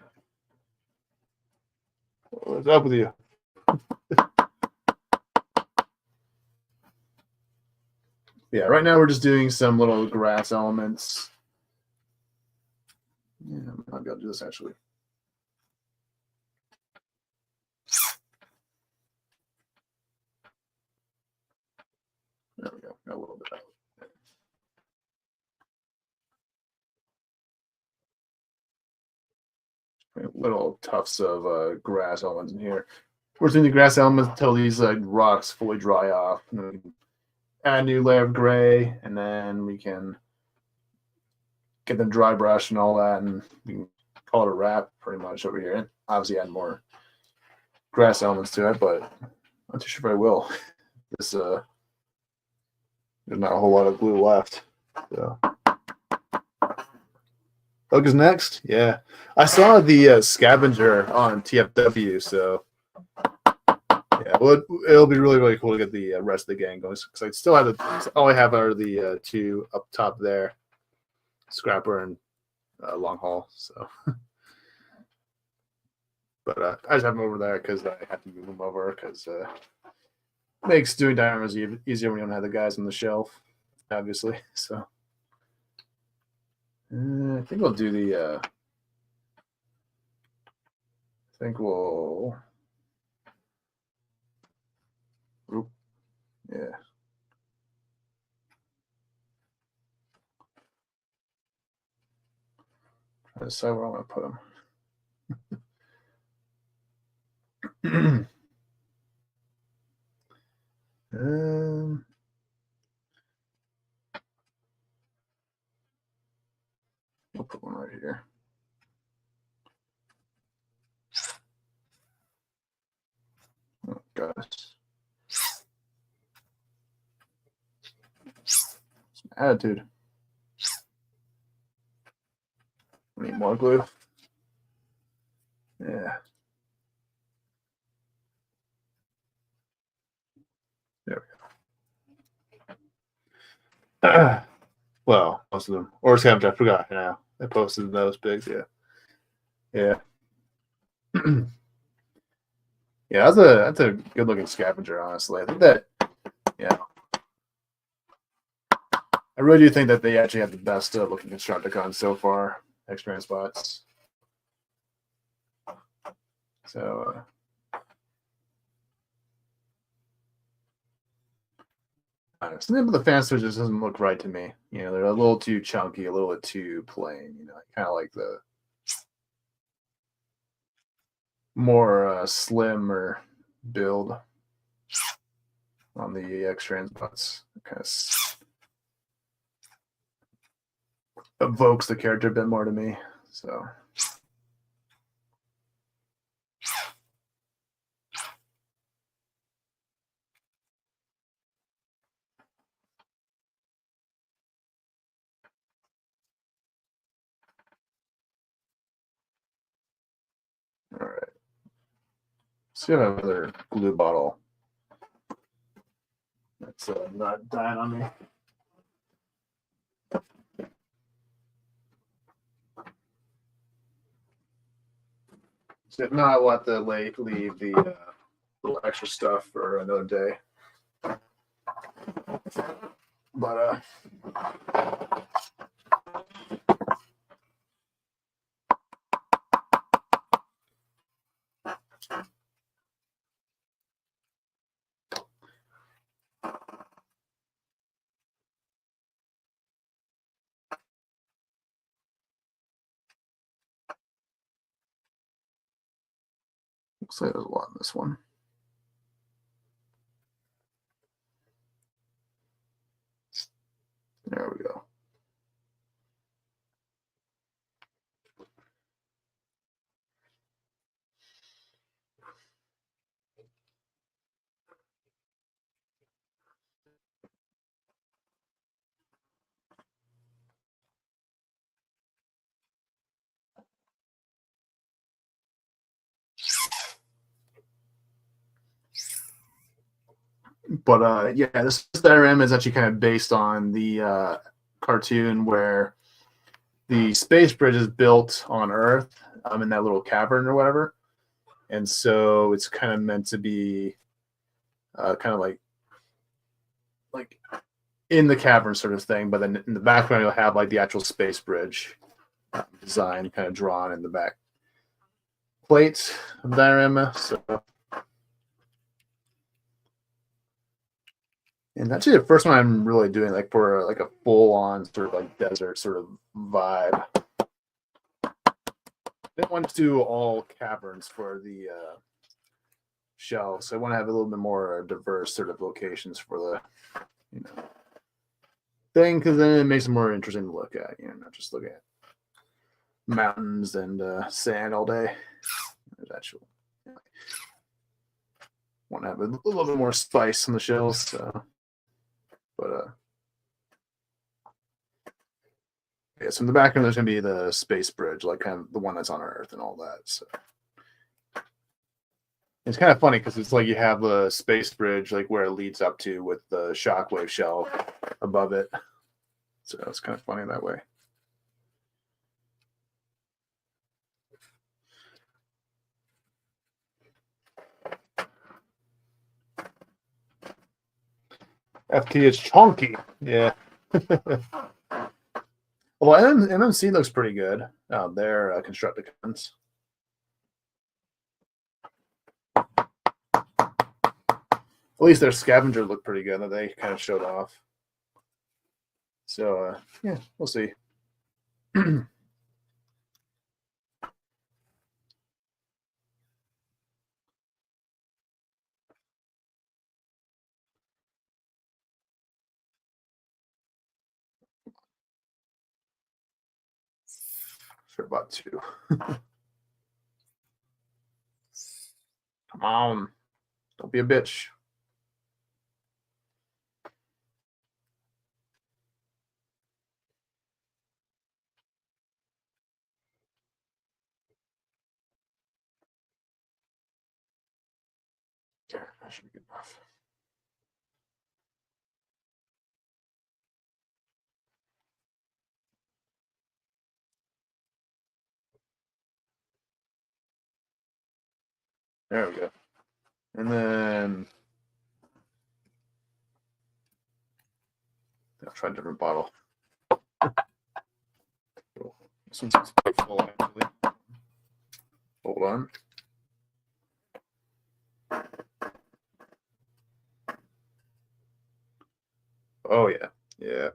What's up with you? Yeah, right now we're just doing some little grass elements. Yeah, I might be able to do this actually. There we go. little tufts of grass elements in here. We're doing the grass elements until these rocks fully dry off. And then we can add a new layer of gray, and then we can get the dry brush and all that, and we can call it a wrap pretty much over here. And obviously add more grass elements to it, but I'm not too sure if I will. This there's not a whole lot of glue left. So Hook is next. Yeah, I saw the scavenger on TFW, so yeah, well, it'll be really cool to get the rest of the gang going because I still have all I have are the two up top there, Scrapper and Long Haul. So, but I just have them over there because I have to move them over because makes doing dioramas easier when you don't have the guys on the shelf, obviously. So, I think we'll do the. I think we'll. Oop, yeah. Try to decide where I want to put them. We'll put one right here. Oh gosh. Some attitude. I need more glue. Yeah. There we go. Well, most of them. Or scavenger, I forgot now. I posted those pigs, yeah. Yeah. Yeah, that's a good looking scavenger, honestly. I think that I really do think that they actually have the best looking Constructicon so far, X-Brand spots. So something about the fan switch just doesn't look right to me. You know, they're a little too chunky, a little bit too plain. You know, kind of like the more slimmer build on the X-Trans spots. Kind of evokes the character a bit more to me. So. All right. See, I have another glue bottle. That's not dying on me. So if not, we'll have to leave the little extra stuff for another day. But looks like there's a lot in this one. There we go. But yeah, this diorama is actually kind of based on the cartoon where the space bridge is built on Earth in that little cavern or whatever. And so it's kind of meant to be kind of like in the cavern sort of thing. But then in the background, you'll have like the actual space bridge design kind of drawn in the back plate of the diorama. So. And actually the first one I'm really doing like for like a full on sort of like desert sort of vibe. didn't want to do all caverns for the shelves. So I want to have a little bit more diverse sort of locations for the thing, because then it makes it more interesting to look at. Not just look at mountains and sand all day. There's actual. Want to have a little bit more spice on the shells. So, but yeah. So in the background, there's gonna be the space bridge, like kind of the one that's on Earth and all that. So. It's kind of funny because it's like you have a space bridge, like where it leads up to, with the shockwave shell above it. So it's kind of funny that way. FT is chunky. Yeah. Well, MMC looks pretty good. They're Constructicons. At least their scavenger looked pretty good that they kind of showed off. So, yeah, we'll see. Sure, about 2. Come on. Don't be a bitch. Okay, that should be good enough. There we go. And then I'll try a different bottle. This one's full, actually. Hold on. Oh, yeah. Yeah.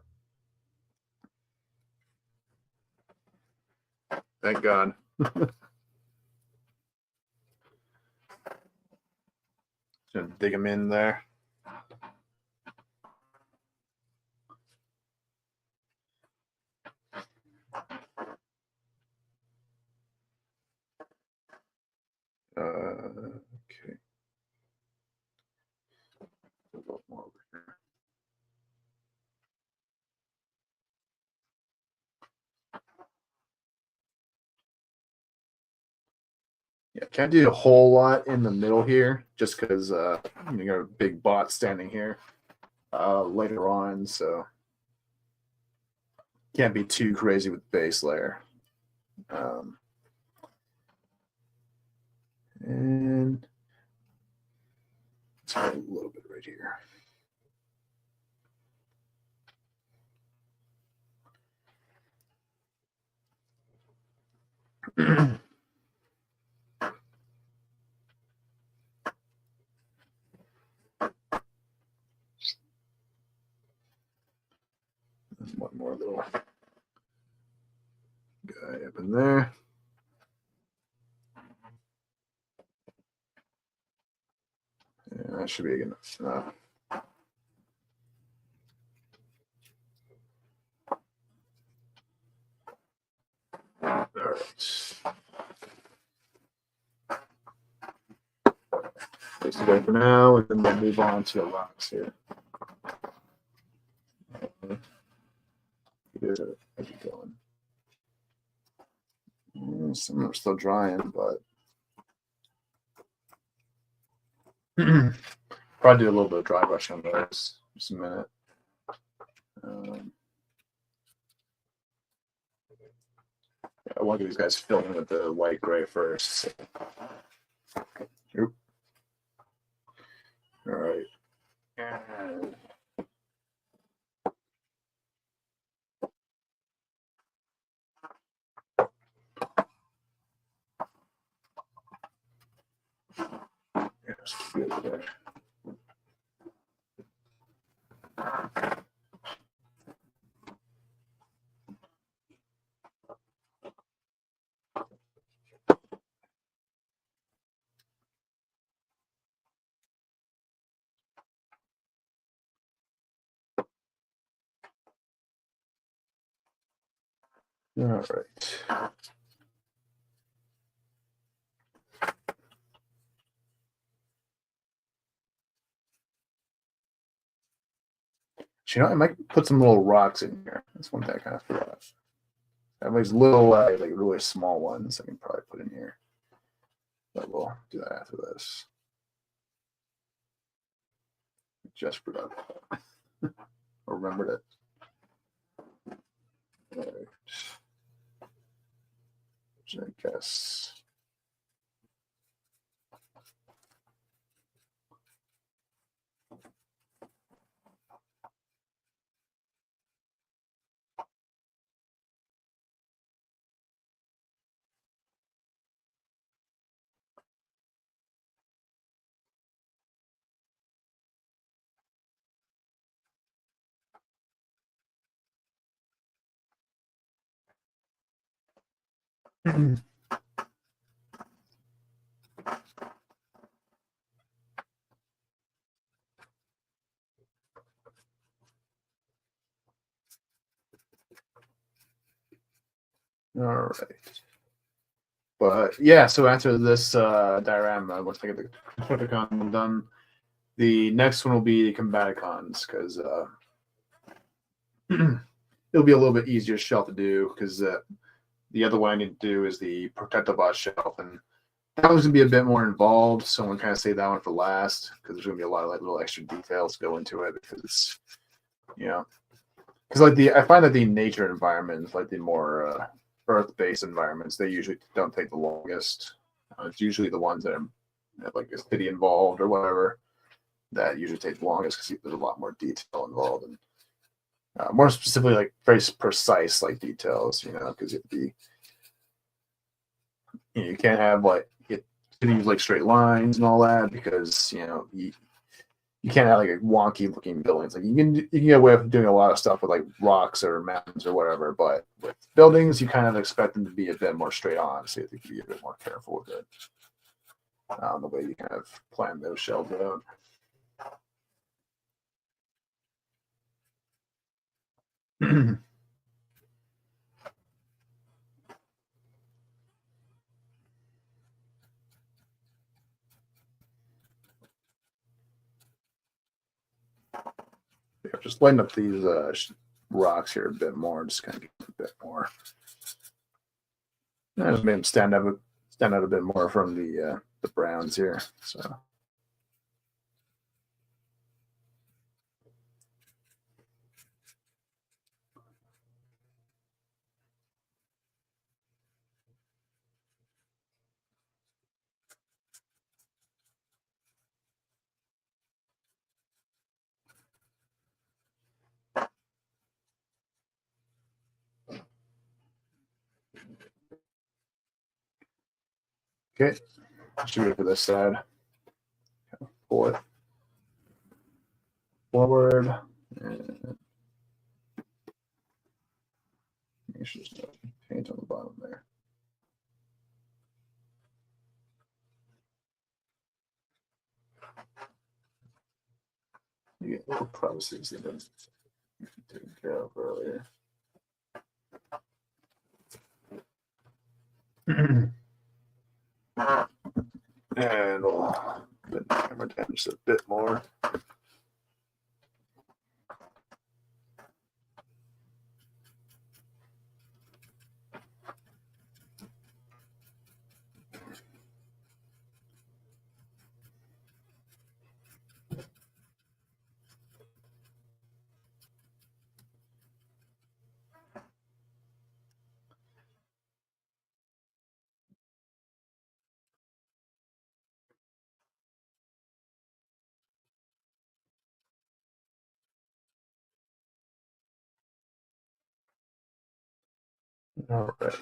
Thank God. Just dig them in there. Okay. A little more over here. Yeah, can't do a whole lot in the middle here, just because you got a big bot standing here later on, so can't be too crazy with the base layer. And let's add a little bit right here. One more little guy up in there. Yeah, that should be good enough. All right. Place it there for now, and then we'll move on to the rocks here. How's it going? Some are still drying, but probably do a little bit of dry brushing on those. Just a minute. I want to get these guys filling with the white gray first. So. Oop. All right. And yes, good there. All right. You know, I might put some little rocks in here. That's one thing I kind of forgot. I have these little, like really small ones I can probably put in here. But we'll do that after this. Just forgot that. Or remembered it. Right. Which I guess. All right. But yeah, so after this diorama, once I get the Constructicon done, the next one will be Combaticons because it'll be a little bit easier shelf to do because the other one I need to do is the Protectobot shelf, and that one's gonna be a bit more involved. So I'm gonna kind of save that one for last because there's gonna be a lot of like little extra details go into it because it's because like I find that the nature environments, like the more earth-based environments, they usually don't take the longest. It's usually the ones that have like a city involved or whatever that usually take the longest because there's a lot more detail involved and more specifically like very precise like details, because you can't have like cities like straight lines and all that because you can't have like a wonky looking buildings. Like you can get away with doing a lot of stuff with like rocks or mountains or whatever, but with buildings you kind of expect them to be a bit more straight on, so you have to be a bit more careful with it. The way you kind of plan those shells out. Yeah, just lighten up these rocks here a bit more, just kind of get a bit more. I just made them stand out a bit more from the browns here. So. Okay, shoot it for this side. Pull it forward. And make sure there's no paint on the bottom there. You get little crevices that have been taken care of earlier. And we'll bend the camera down just a bit more. All right.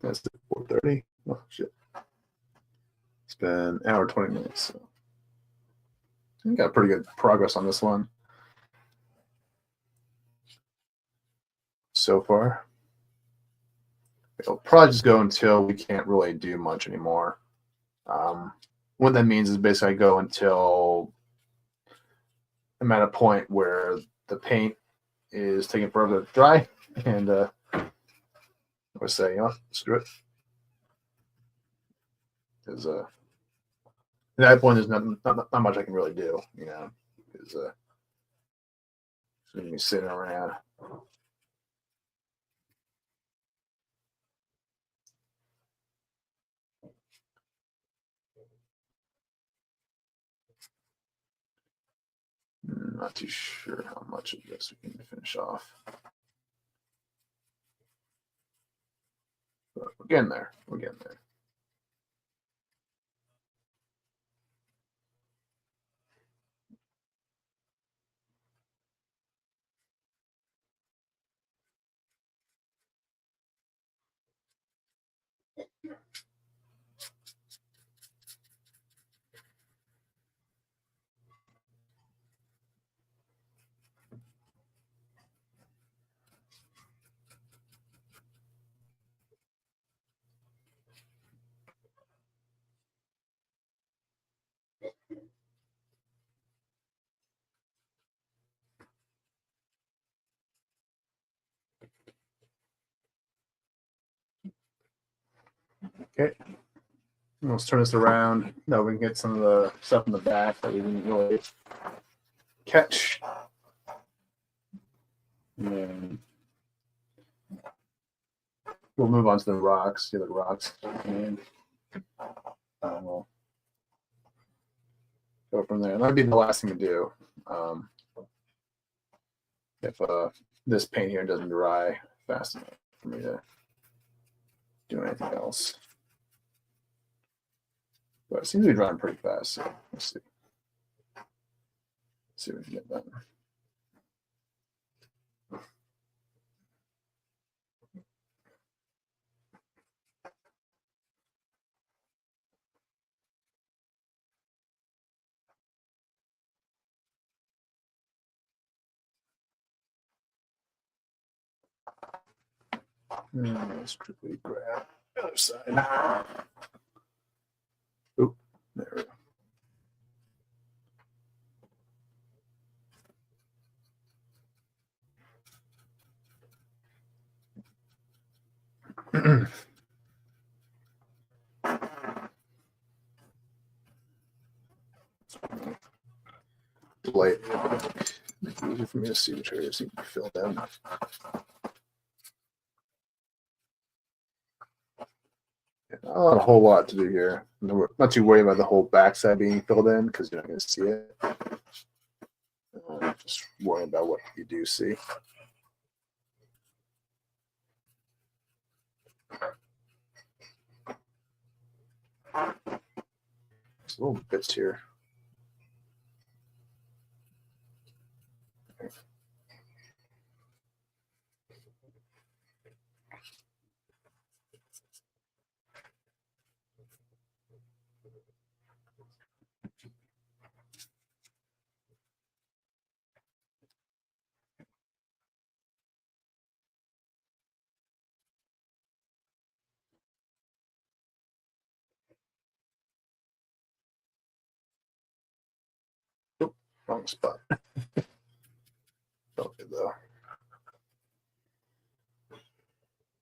That's the 30. Oh shit! It's been an hour 20 minutes. So I got pretty good progress on this one so far. It'll probably just go until we can't really do much anymore. What that means is basically I go until I'm at a point where the paint is taking forever to dry, and I would say, you know, screw it. Because at that point, there's not much I can really do, you know, because it's going to be sitting around. Not too sure how much of this we can finish off. But we're getting there. We're getting there. Okay. Let's turn this around. Now we can get some of the stuff in the back that we didn't really catch. And we'll move on to the rocks, the other rocks. And we'll go from there. And that'd be the last thing to do. If this paint here doesn't dry fast enough for me to do anything else. But it seems to be drying pretty fast, so let's see. Let's see if we can get that. Let's quickly grab the other side. Oh, there we go. Light. Make it easier for me to see which areas need to be filled in. Not a whole lot to do here. Not too worried about the whole backside being filled in because you're not going to see it. Just worry about what you do see. There's little bits here. Oh, wrong spot. Okay, though.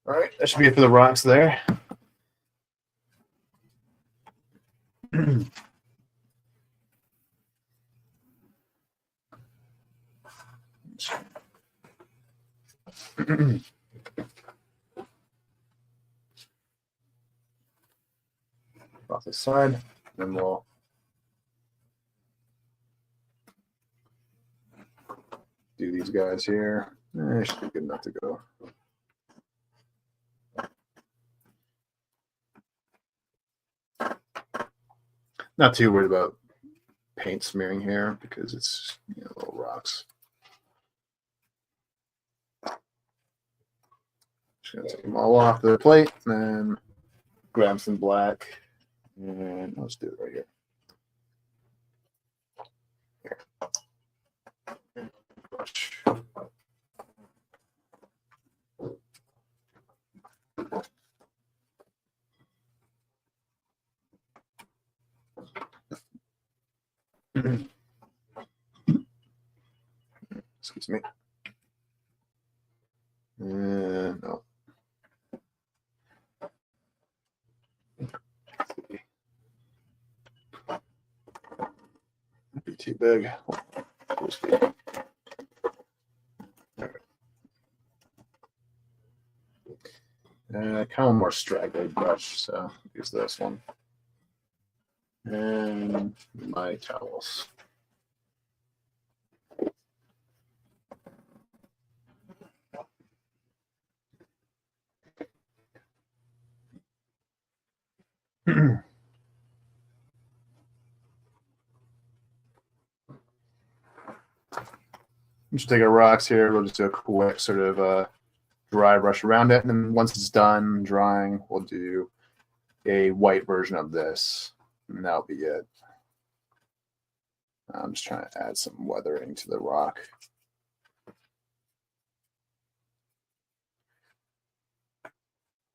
All right, that should be it for the rocks there. Off this side, then we'll do these guys here. Should be good enough to go. Not too worried about paint smearing here because it's, you know, little rocks. Just gonna take them all off the plate and then grab some black, and let's do it right here. Brush. Excuse me. No. Be too big. Kind of more straggly brush, so use this one. And my towels. Just take our rocks here. We'll just do a quick sort of dry brush around it, and then once it's done drying, we'll do a white version of this, and that'll be it. I'm just trying to add some weathering to the rock.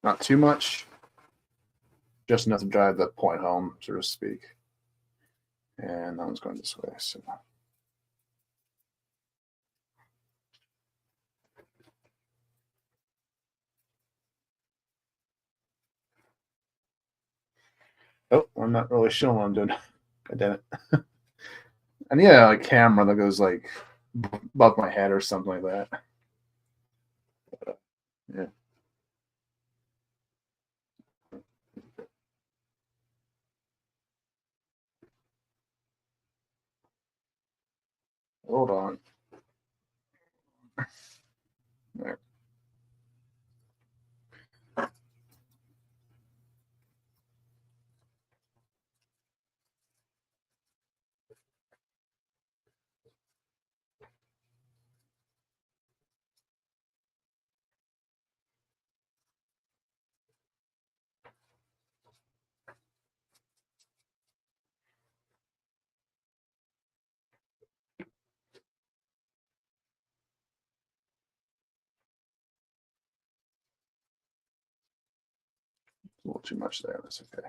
Not too much, just enough to drive the point home, so to speak. And that one's going this way. So. Oh, I'm not really showing what I'm doing. God damn it. I need a camera that goes like above my head or something like that. Yeah. Hold on. There. A little too much there. That's okay.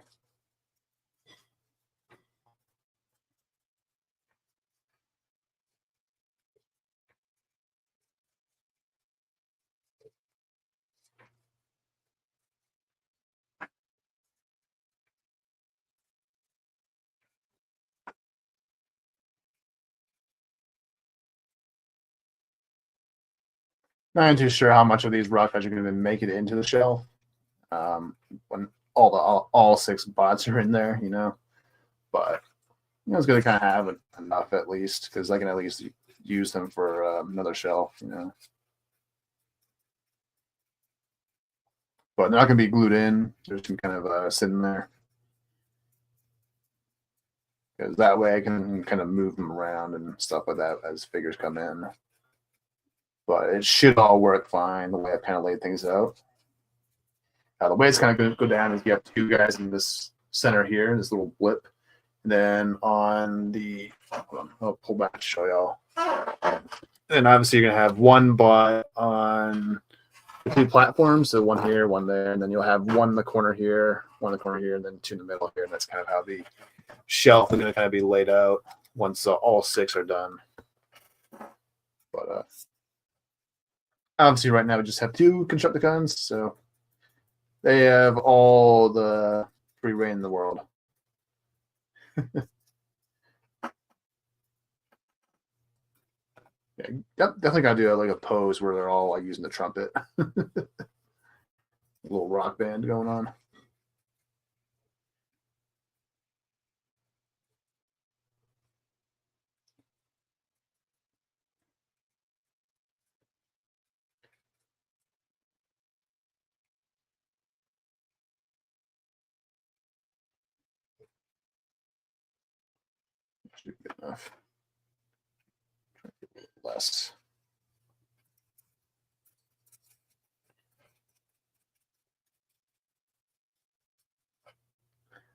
Not too sure how much of these rock are going to make it into the shell. When all 6 bots are in there, you know, but it's going to kind of have enough at least, because I can at least use them for another shell, you know. But they're not going to be glued in. They're just kind of sitting there, because that way I can kind of move them around and stuff like that as figures come in. But it should all work fine the way I've kind of laid things out. The way it's kind of going to go down is you have 2 guys in this center here, this little blip. And then on the, I'll pull back to show y'all. And obviously you're going to have 1 bot on the 2 platforms. So 1 here, 1 there. And then you'll have 1 in the corner here, 1 in the corner here, and then 2 in the middle here. And that's kind of how the shelf is going to kind of be laid out once all 6 are done. But obviously right now we just have 2 Constructicons, so they have all the free reign in the world. Yeah, definitely gotta do like a pose where they're all like using the trumpet. A little rock band going on. Should be good enough. Try to get a little less.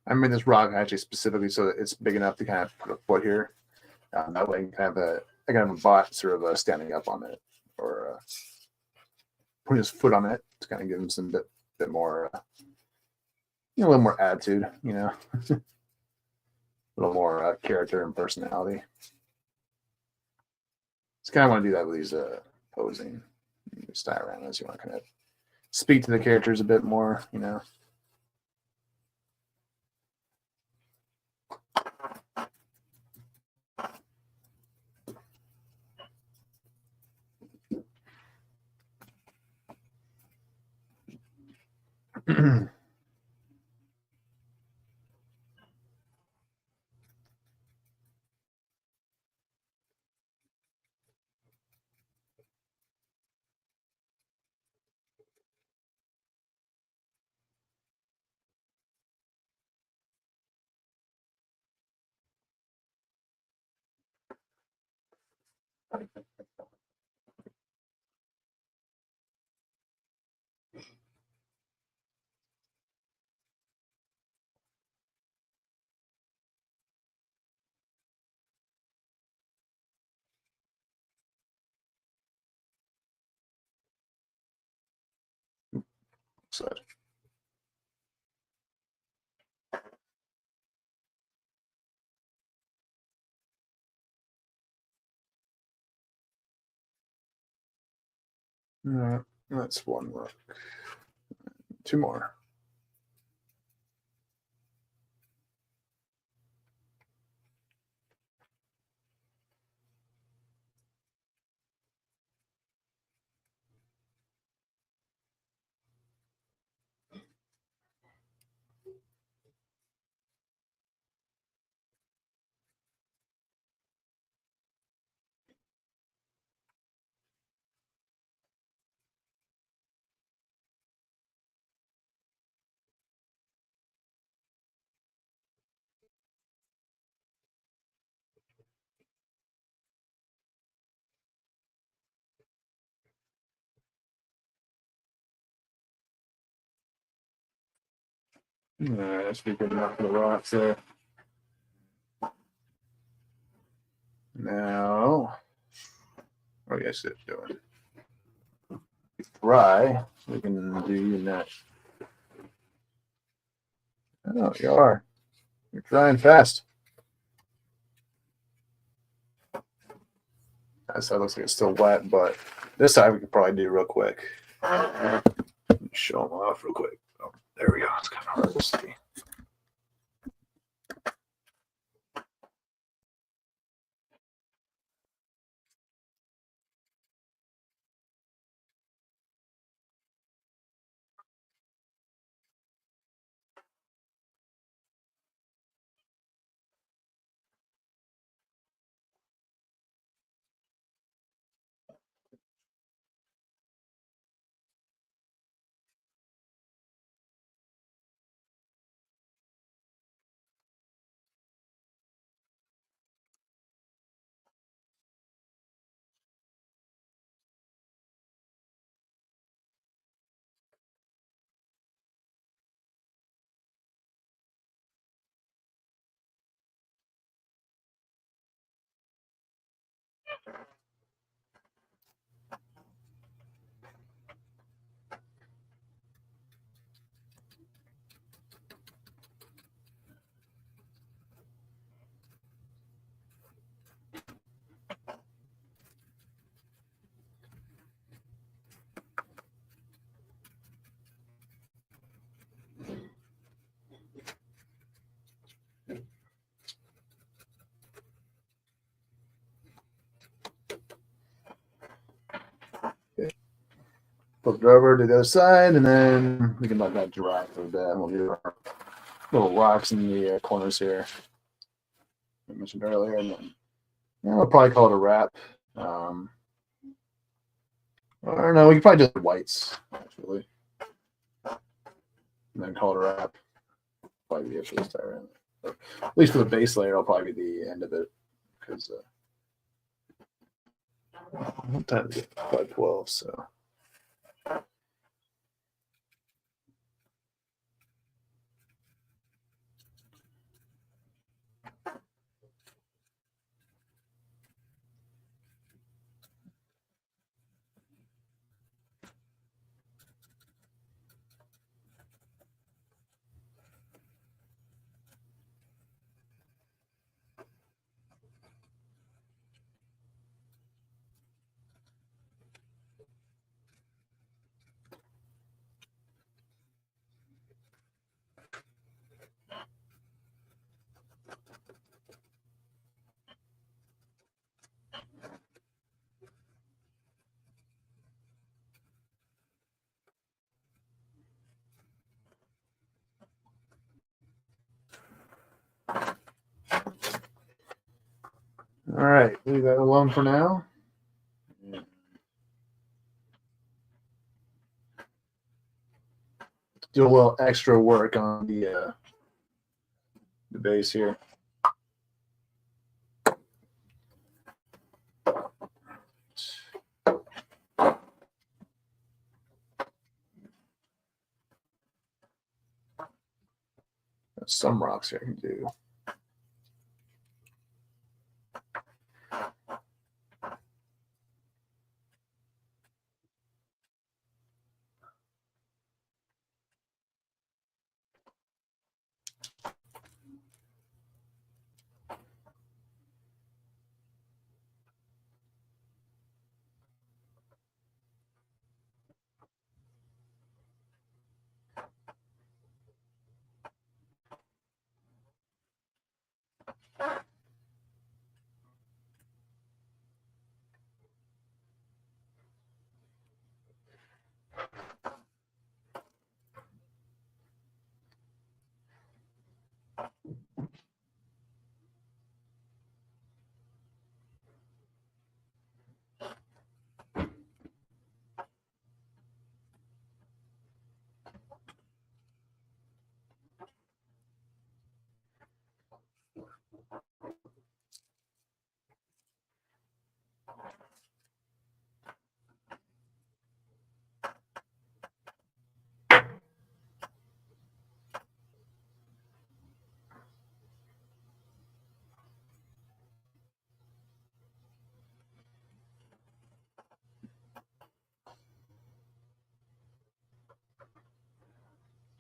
I made this rock actually specifically so that it's big enough to kind of put a foot here. That way, I can have a bot sort of standing up on it, or putting his foot on it to kind of give him some bit more, a little more attitude, a little more character and personality. Just kind of want to do that with these posing dioramas. You want to kind of speak to the characters a bit more, So, that's one rook. Two more. That should be good enough for the rocks there. Now, yes, it's doing. Try, so we can do that. Oh, you are. You're trying fast. That side looks like it's still wet, but this side we could probably do real quick. Show them off real quick. Oh, there we go. It's kind of hard to see. Flip it over to the other side, and then we can let that dry for a bit. And we'll do our little rocks in the corners here. I mentioned earlier, and then we'll probably call it a wrap. Or no, we can probably do the whites actually, and then call it a wrap. Probably the actual start, at least for the base layer, it'll probably be the end of it because what time is it? 5:12. So. right, leave that alone for now. Do a little extra work on the base here. There's some rocks here I can do.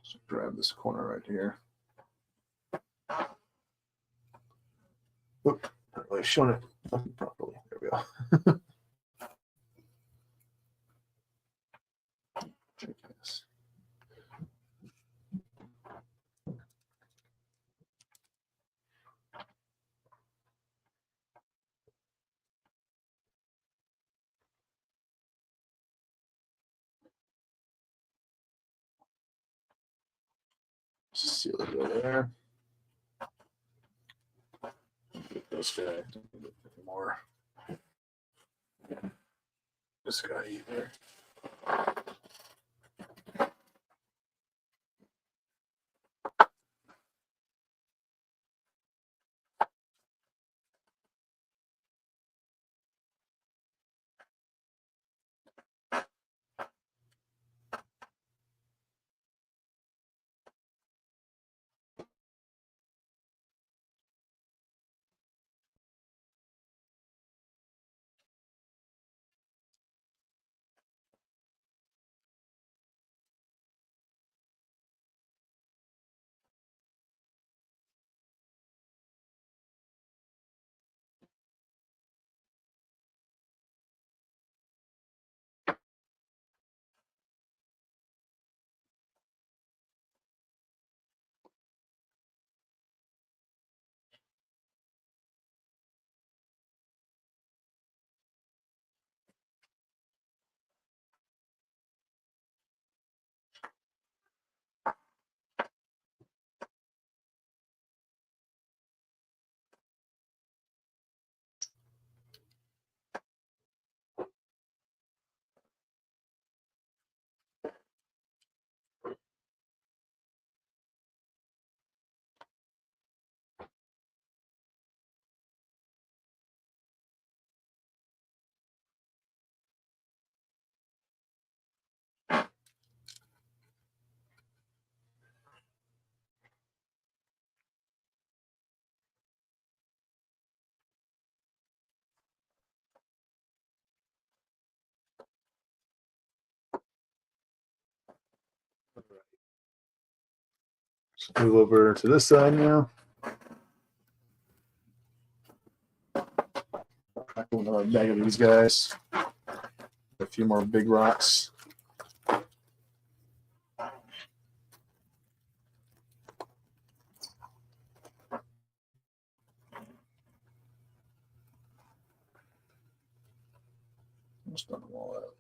Just grab this corner right here. Oop, not really showing it properly. There we go. Check this. Seal it over there. Get this guy. Don't need it anymore. This guy either. Let's move over to this side now. Crack another bag of these guys. A few more big rocks. Just dump them all out.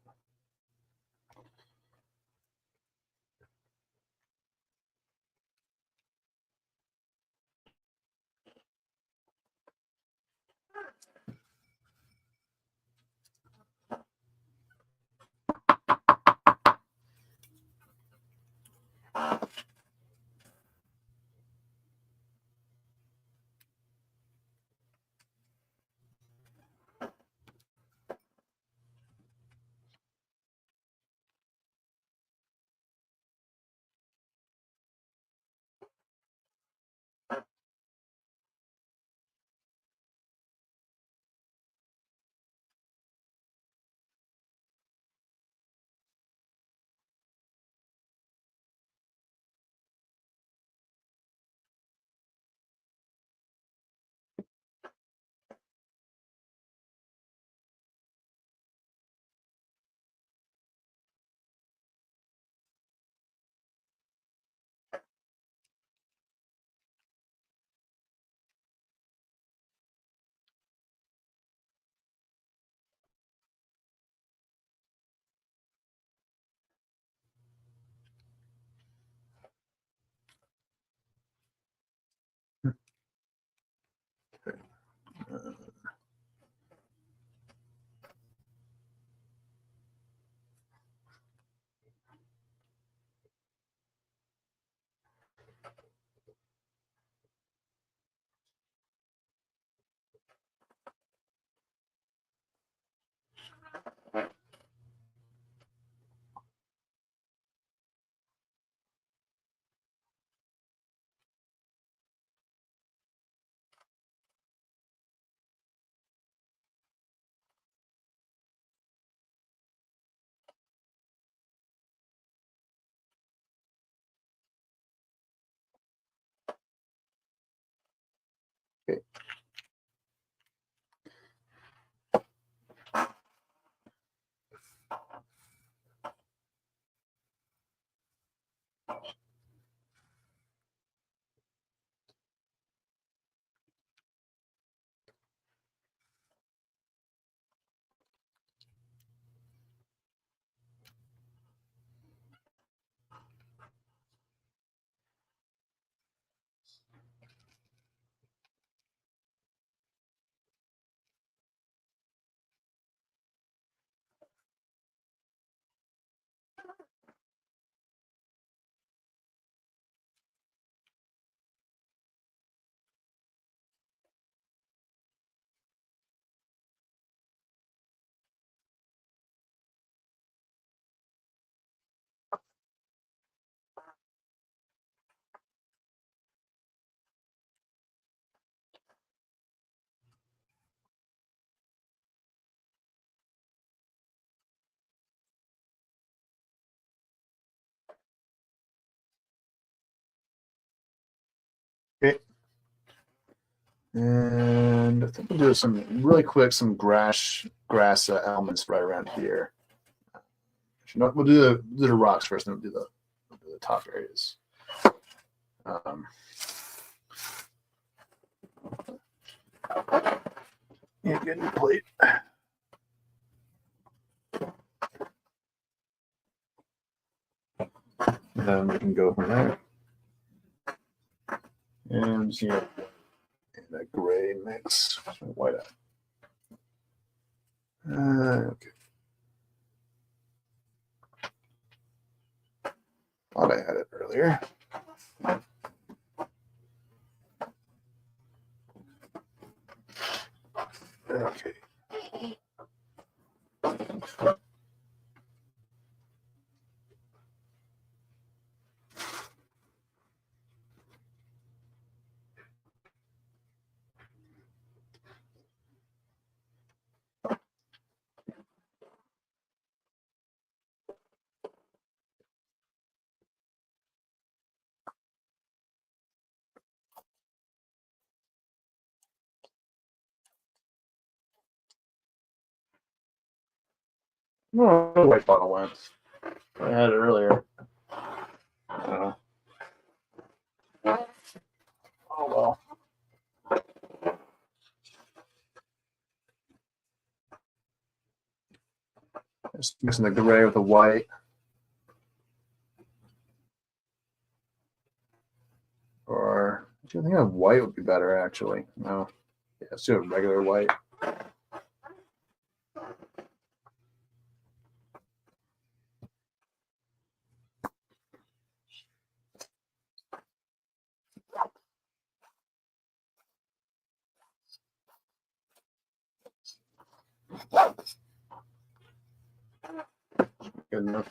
Okay. Okay. And I think we'll do some really quick, some grass elements right around here. We'll do the rocks first, then we'll do the top areas. Yeah, get a new plate. And then we can go from there. And just, and a gray mix, white out. Okay. Thought I had it earlier. Okay. Oh, the white bottle went. I had it earlier. Oh well. Just mixing the gray with the white. Or do you think a white would be better actually? No. Yeah, let's do a regular white. Good enough.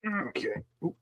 Okay. Ooh.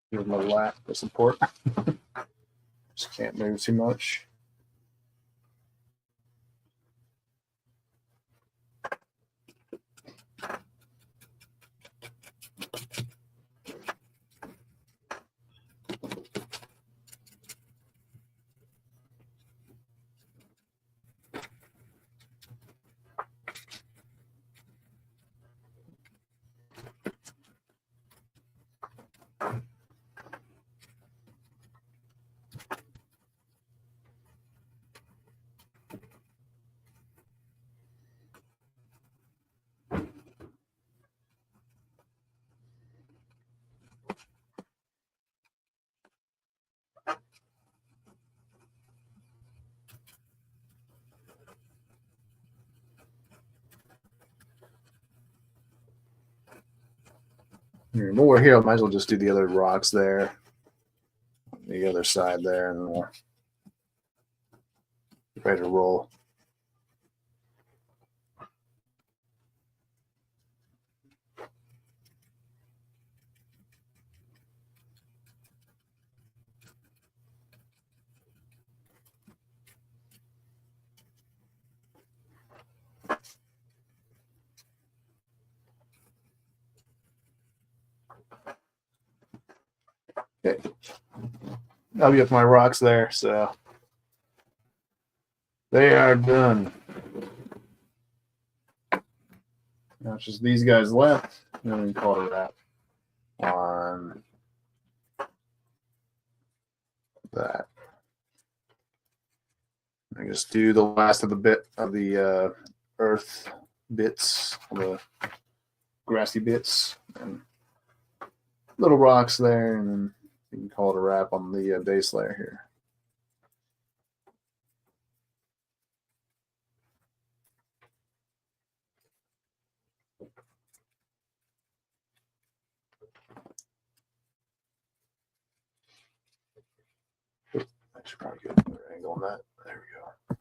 Give my lap for support. Just can't move too much. While we're here, I might as well just do the other rocks there, the other side there, and we'll ready to roll. Okay. I'll get my rocks there, so they are done. Now it's just these guys left, and then we can call it a wrap on that. I just do the last of the bit of the earth bits, the grassy bits, and little rocks there, and then you can call it a wrap on the base layer here. I should probably get a better angle on that. There we go.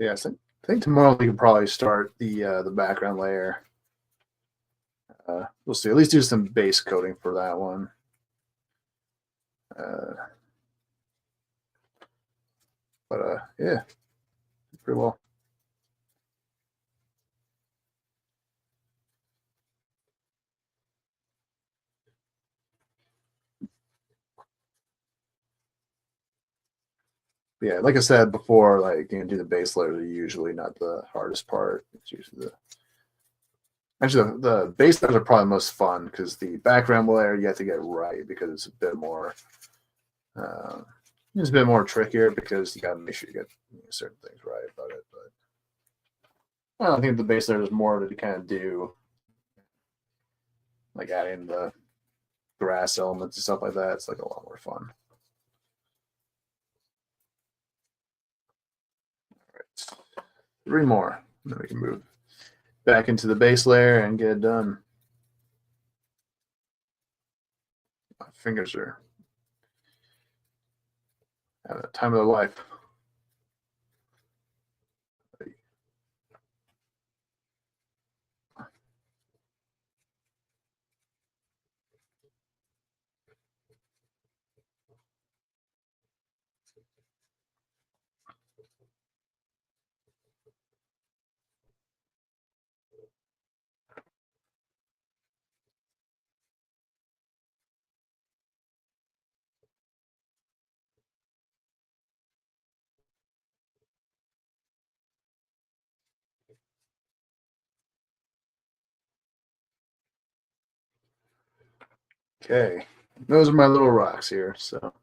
Yeah, I think tomorrow we can probably start the background layer. We'll see. At least do some base coating for that one. Yeah, pretty well. Yeah, like I said before, like do the base layers are usually not the hardest part. It's usually Actually, the base layers are probably most fun because the background layer you have to get right because it's a bit more, uh, it's a bit more trickier because you got to make sure you get certain things right about it. But I think the base layer is more to kind of do, like adding the grass elements and stuff like that. It's like a lot more fun. All right, 3 more, and then we can move back into the base layer and get it done. My fingers are having a time of their life. Okay, those are my little rocks here, so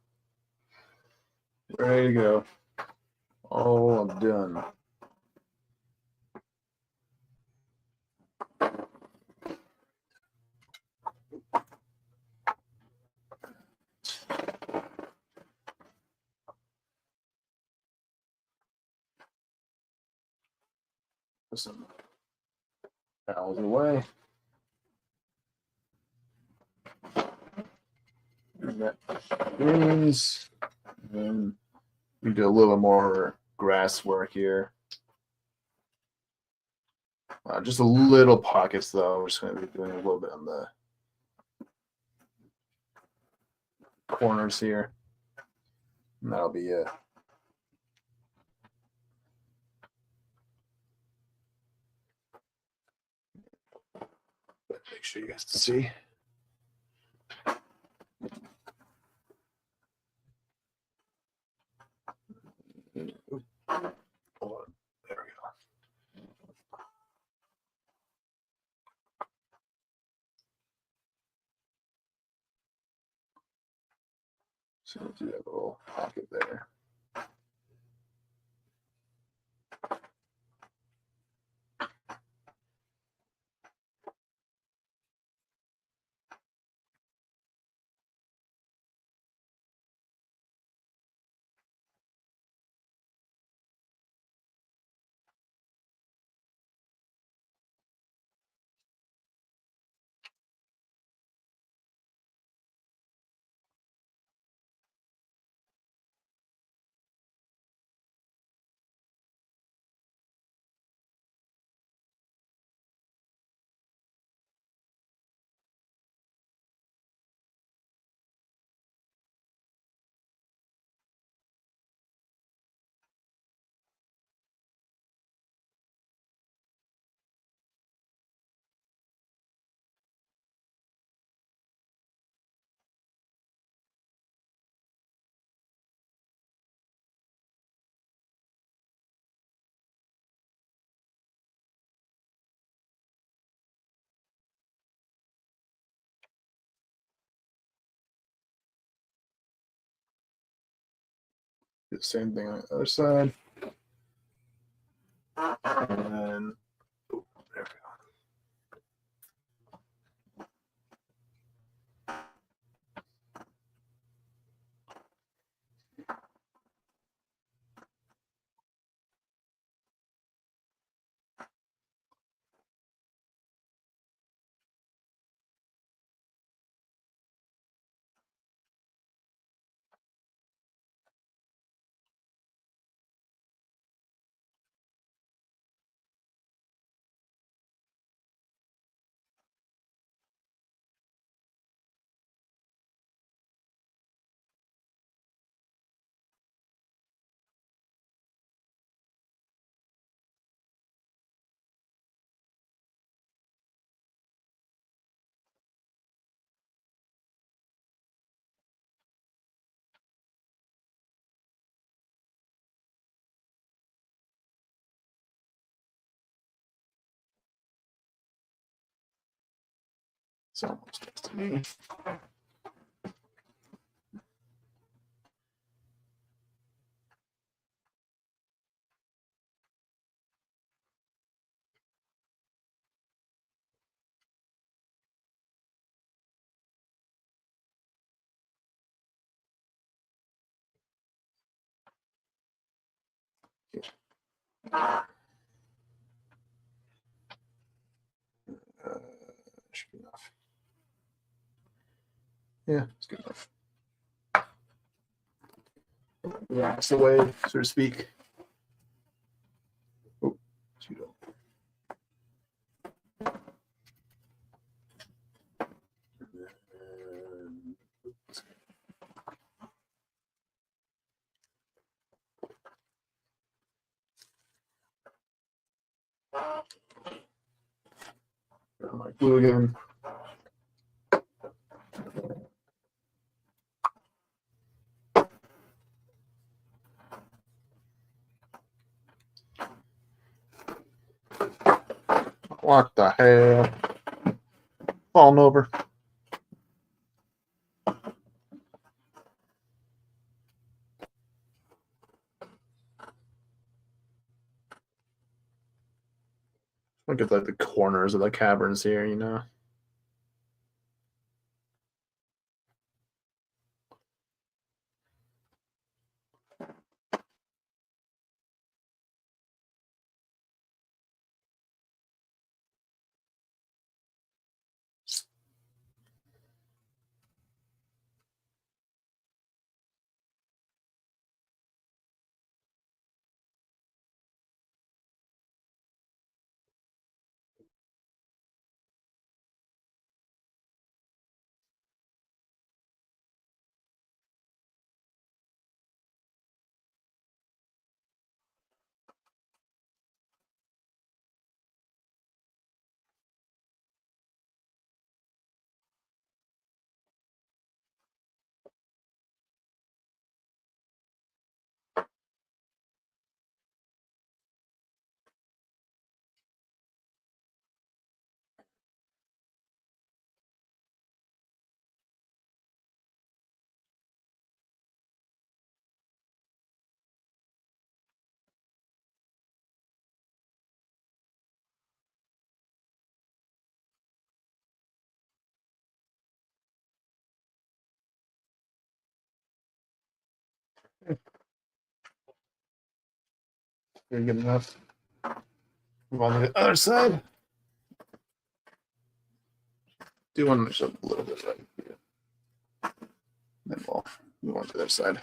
ready to go. All done. Put some towels away. And that greens. And we do a little more grass work here. Just a little pockets though. We're just going to be doing a little bit on the corners here. And that'll be it. But make sure you guys can see. Hold on. There we go. So we'll do that little pocket there. Do the same thing on the other side. And then, oh, there we go. It's almost next to me. Should be enough. Yeah, it's good enough. That's the way, so to speak. Oh, pseudo. My glue again. What the hell? Falling over. Look at like the corners of the caverns here, you know. You're good enough. Move on to the other side. Do want to mix up a little bit right here. Then we'll move on to the other side.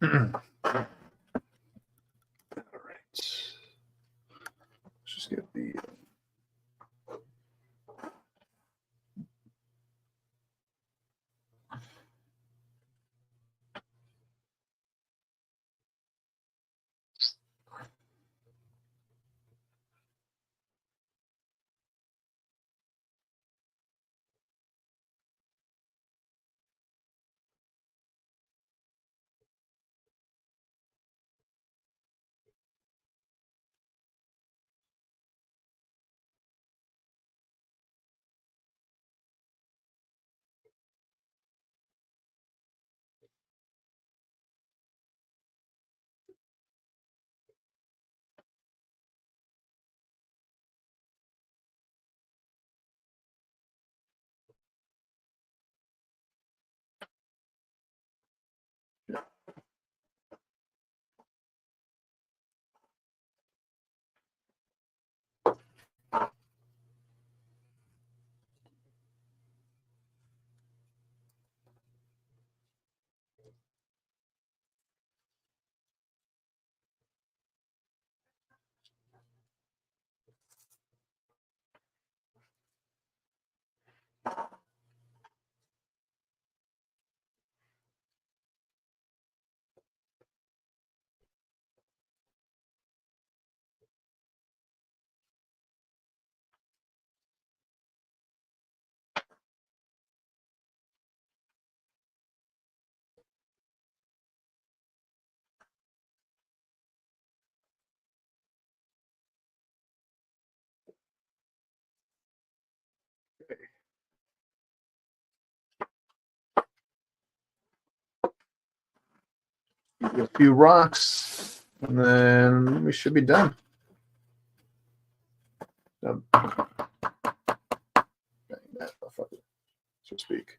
All right. Let's just get the A few rocks, and then we should be done. Bang that motherfucker, so to speak.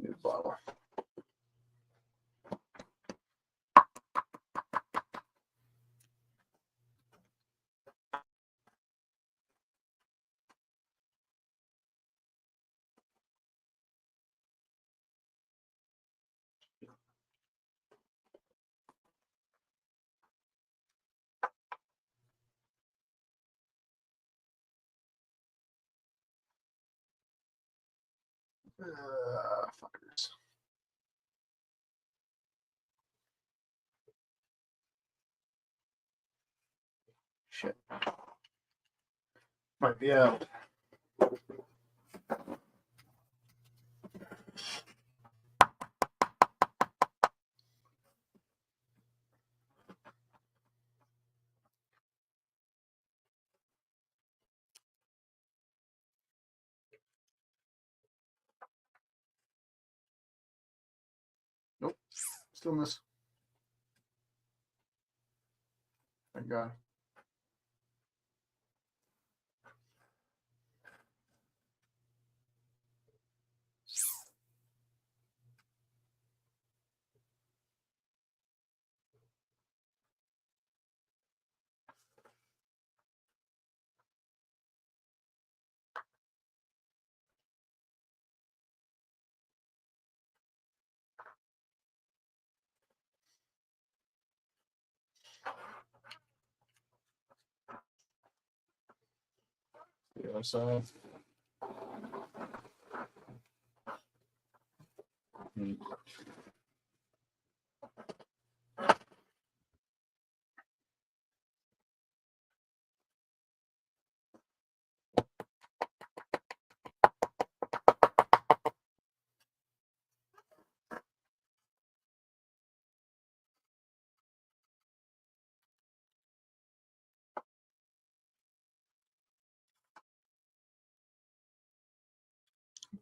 New bottle. Fuckers. Shit. Might be out. Nope. Still miss. Thank God. The other side.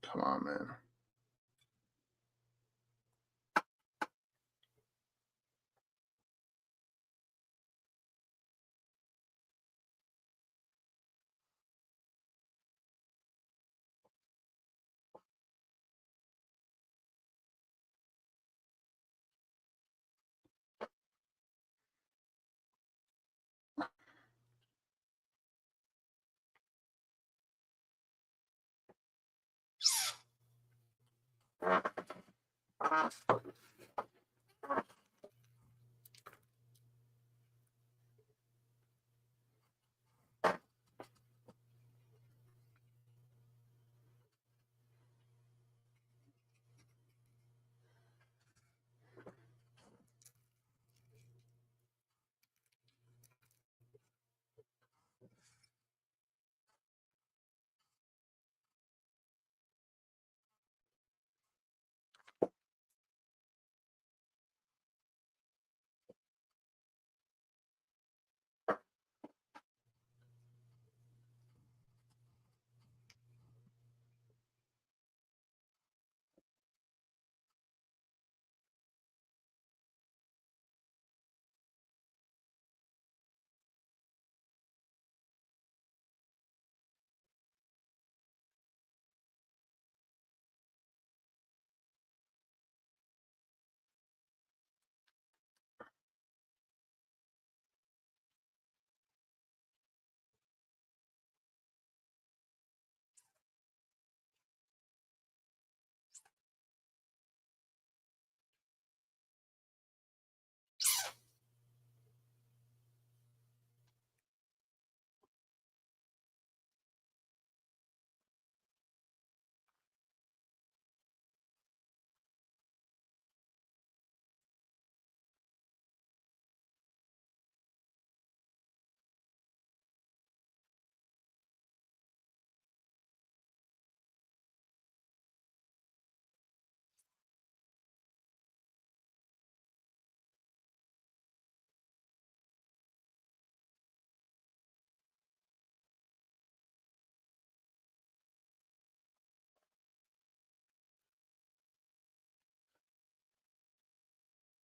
Come on, man.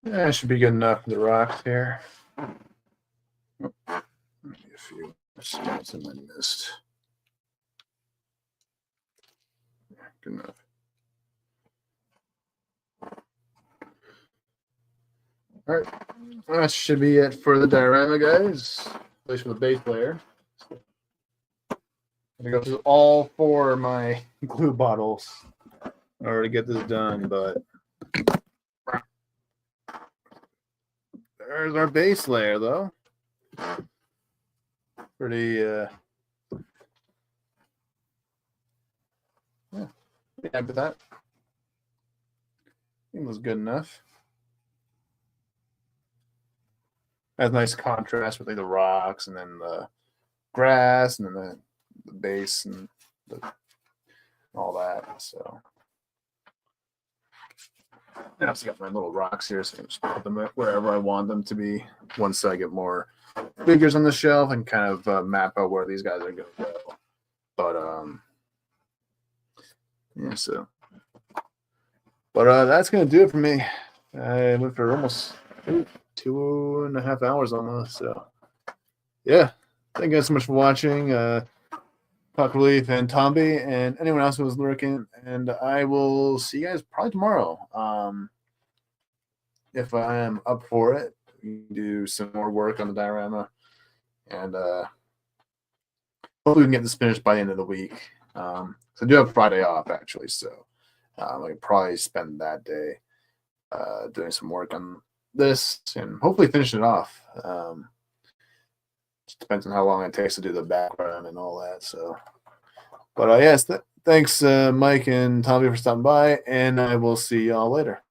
Yeah, it should be good enough for the rocks here. Oh, maybe a few spots I missed. Yeah, good enough. All right, that should be it for the diorama, guys. At least for the base layer. I'm gonna go through all 4 of my glue bottles in order to get this done, but there's our base layer, though. Pretty, yeah, happy with that. It was good enough. Has nice contrast with like the rocks and then the grass and then the base and all that. So I also got my little rocks here, so I can just put them wherever I want them to be. Once I get more figures on the shelf and kind of map out where these guys are going to go. But yeah, so. But that's going to do it for me. I went for almost 2.5 hours almost. So yeah, thank you guys so much for watching. Puck Relief and Tomby and anyone else who was lurking. And I will see you guys probably tomorrow. If I am up for it, we can do some more work on the diorama. And hopefully we can get this finished by the end of the week. So I do have Friday off, actually. So I can probably spend that day doing some work on this and hopefully finish it off. Just depends on how long it takes to do the background and all that. So, but yes, thanks, Mike and Tommy, for stopping by, and I will see y'all later.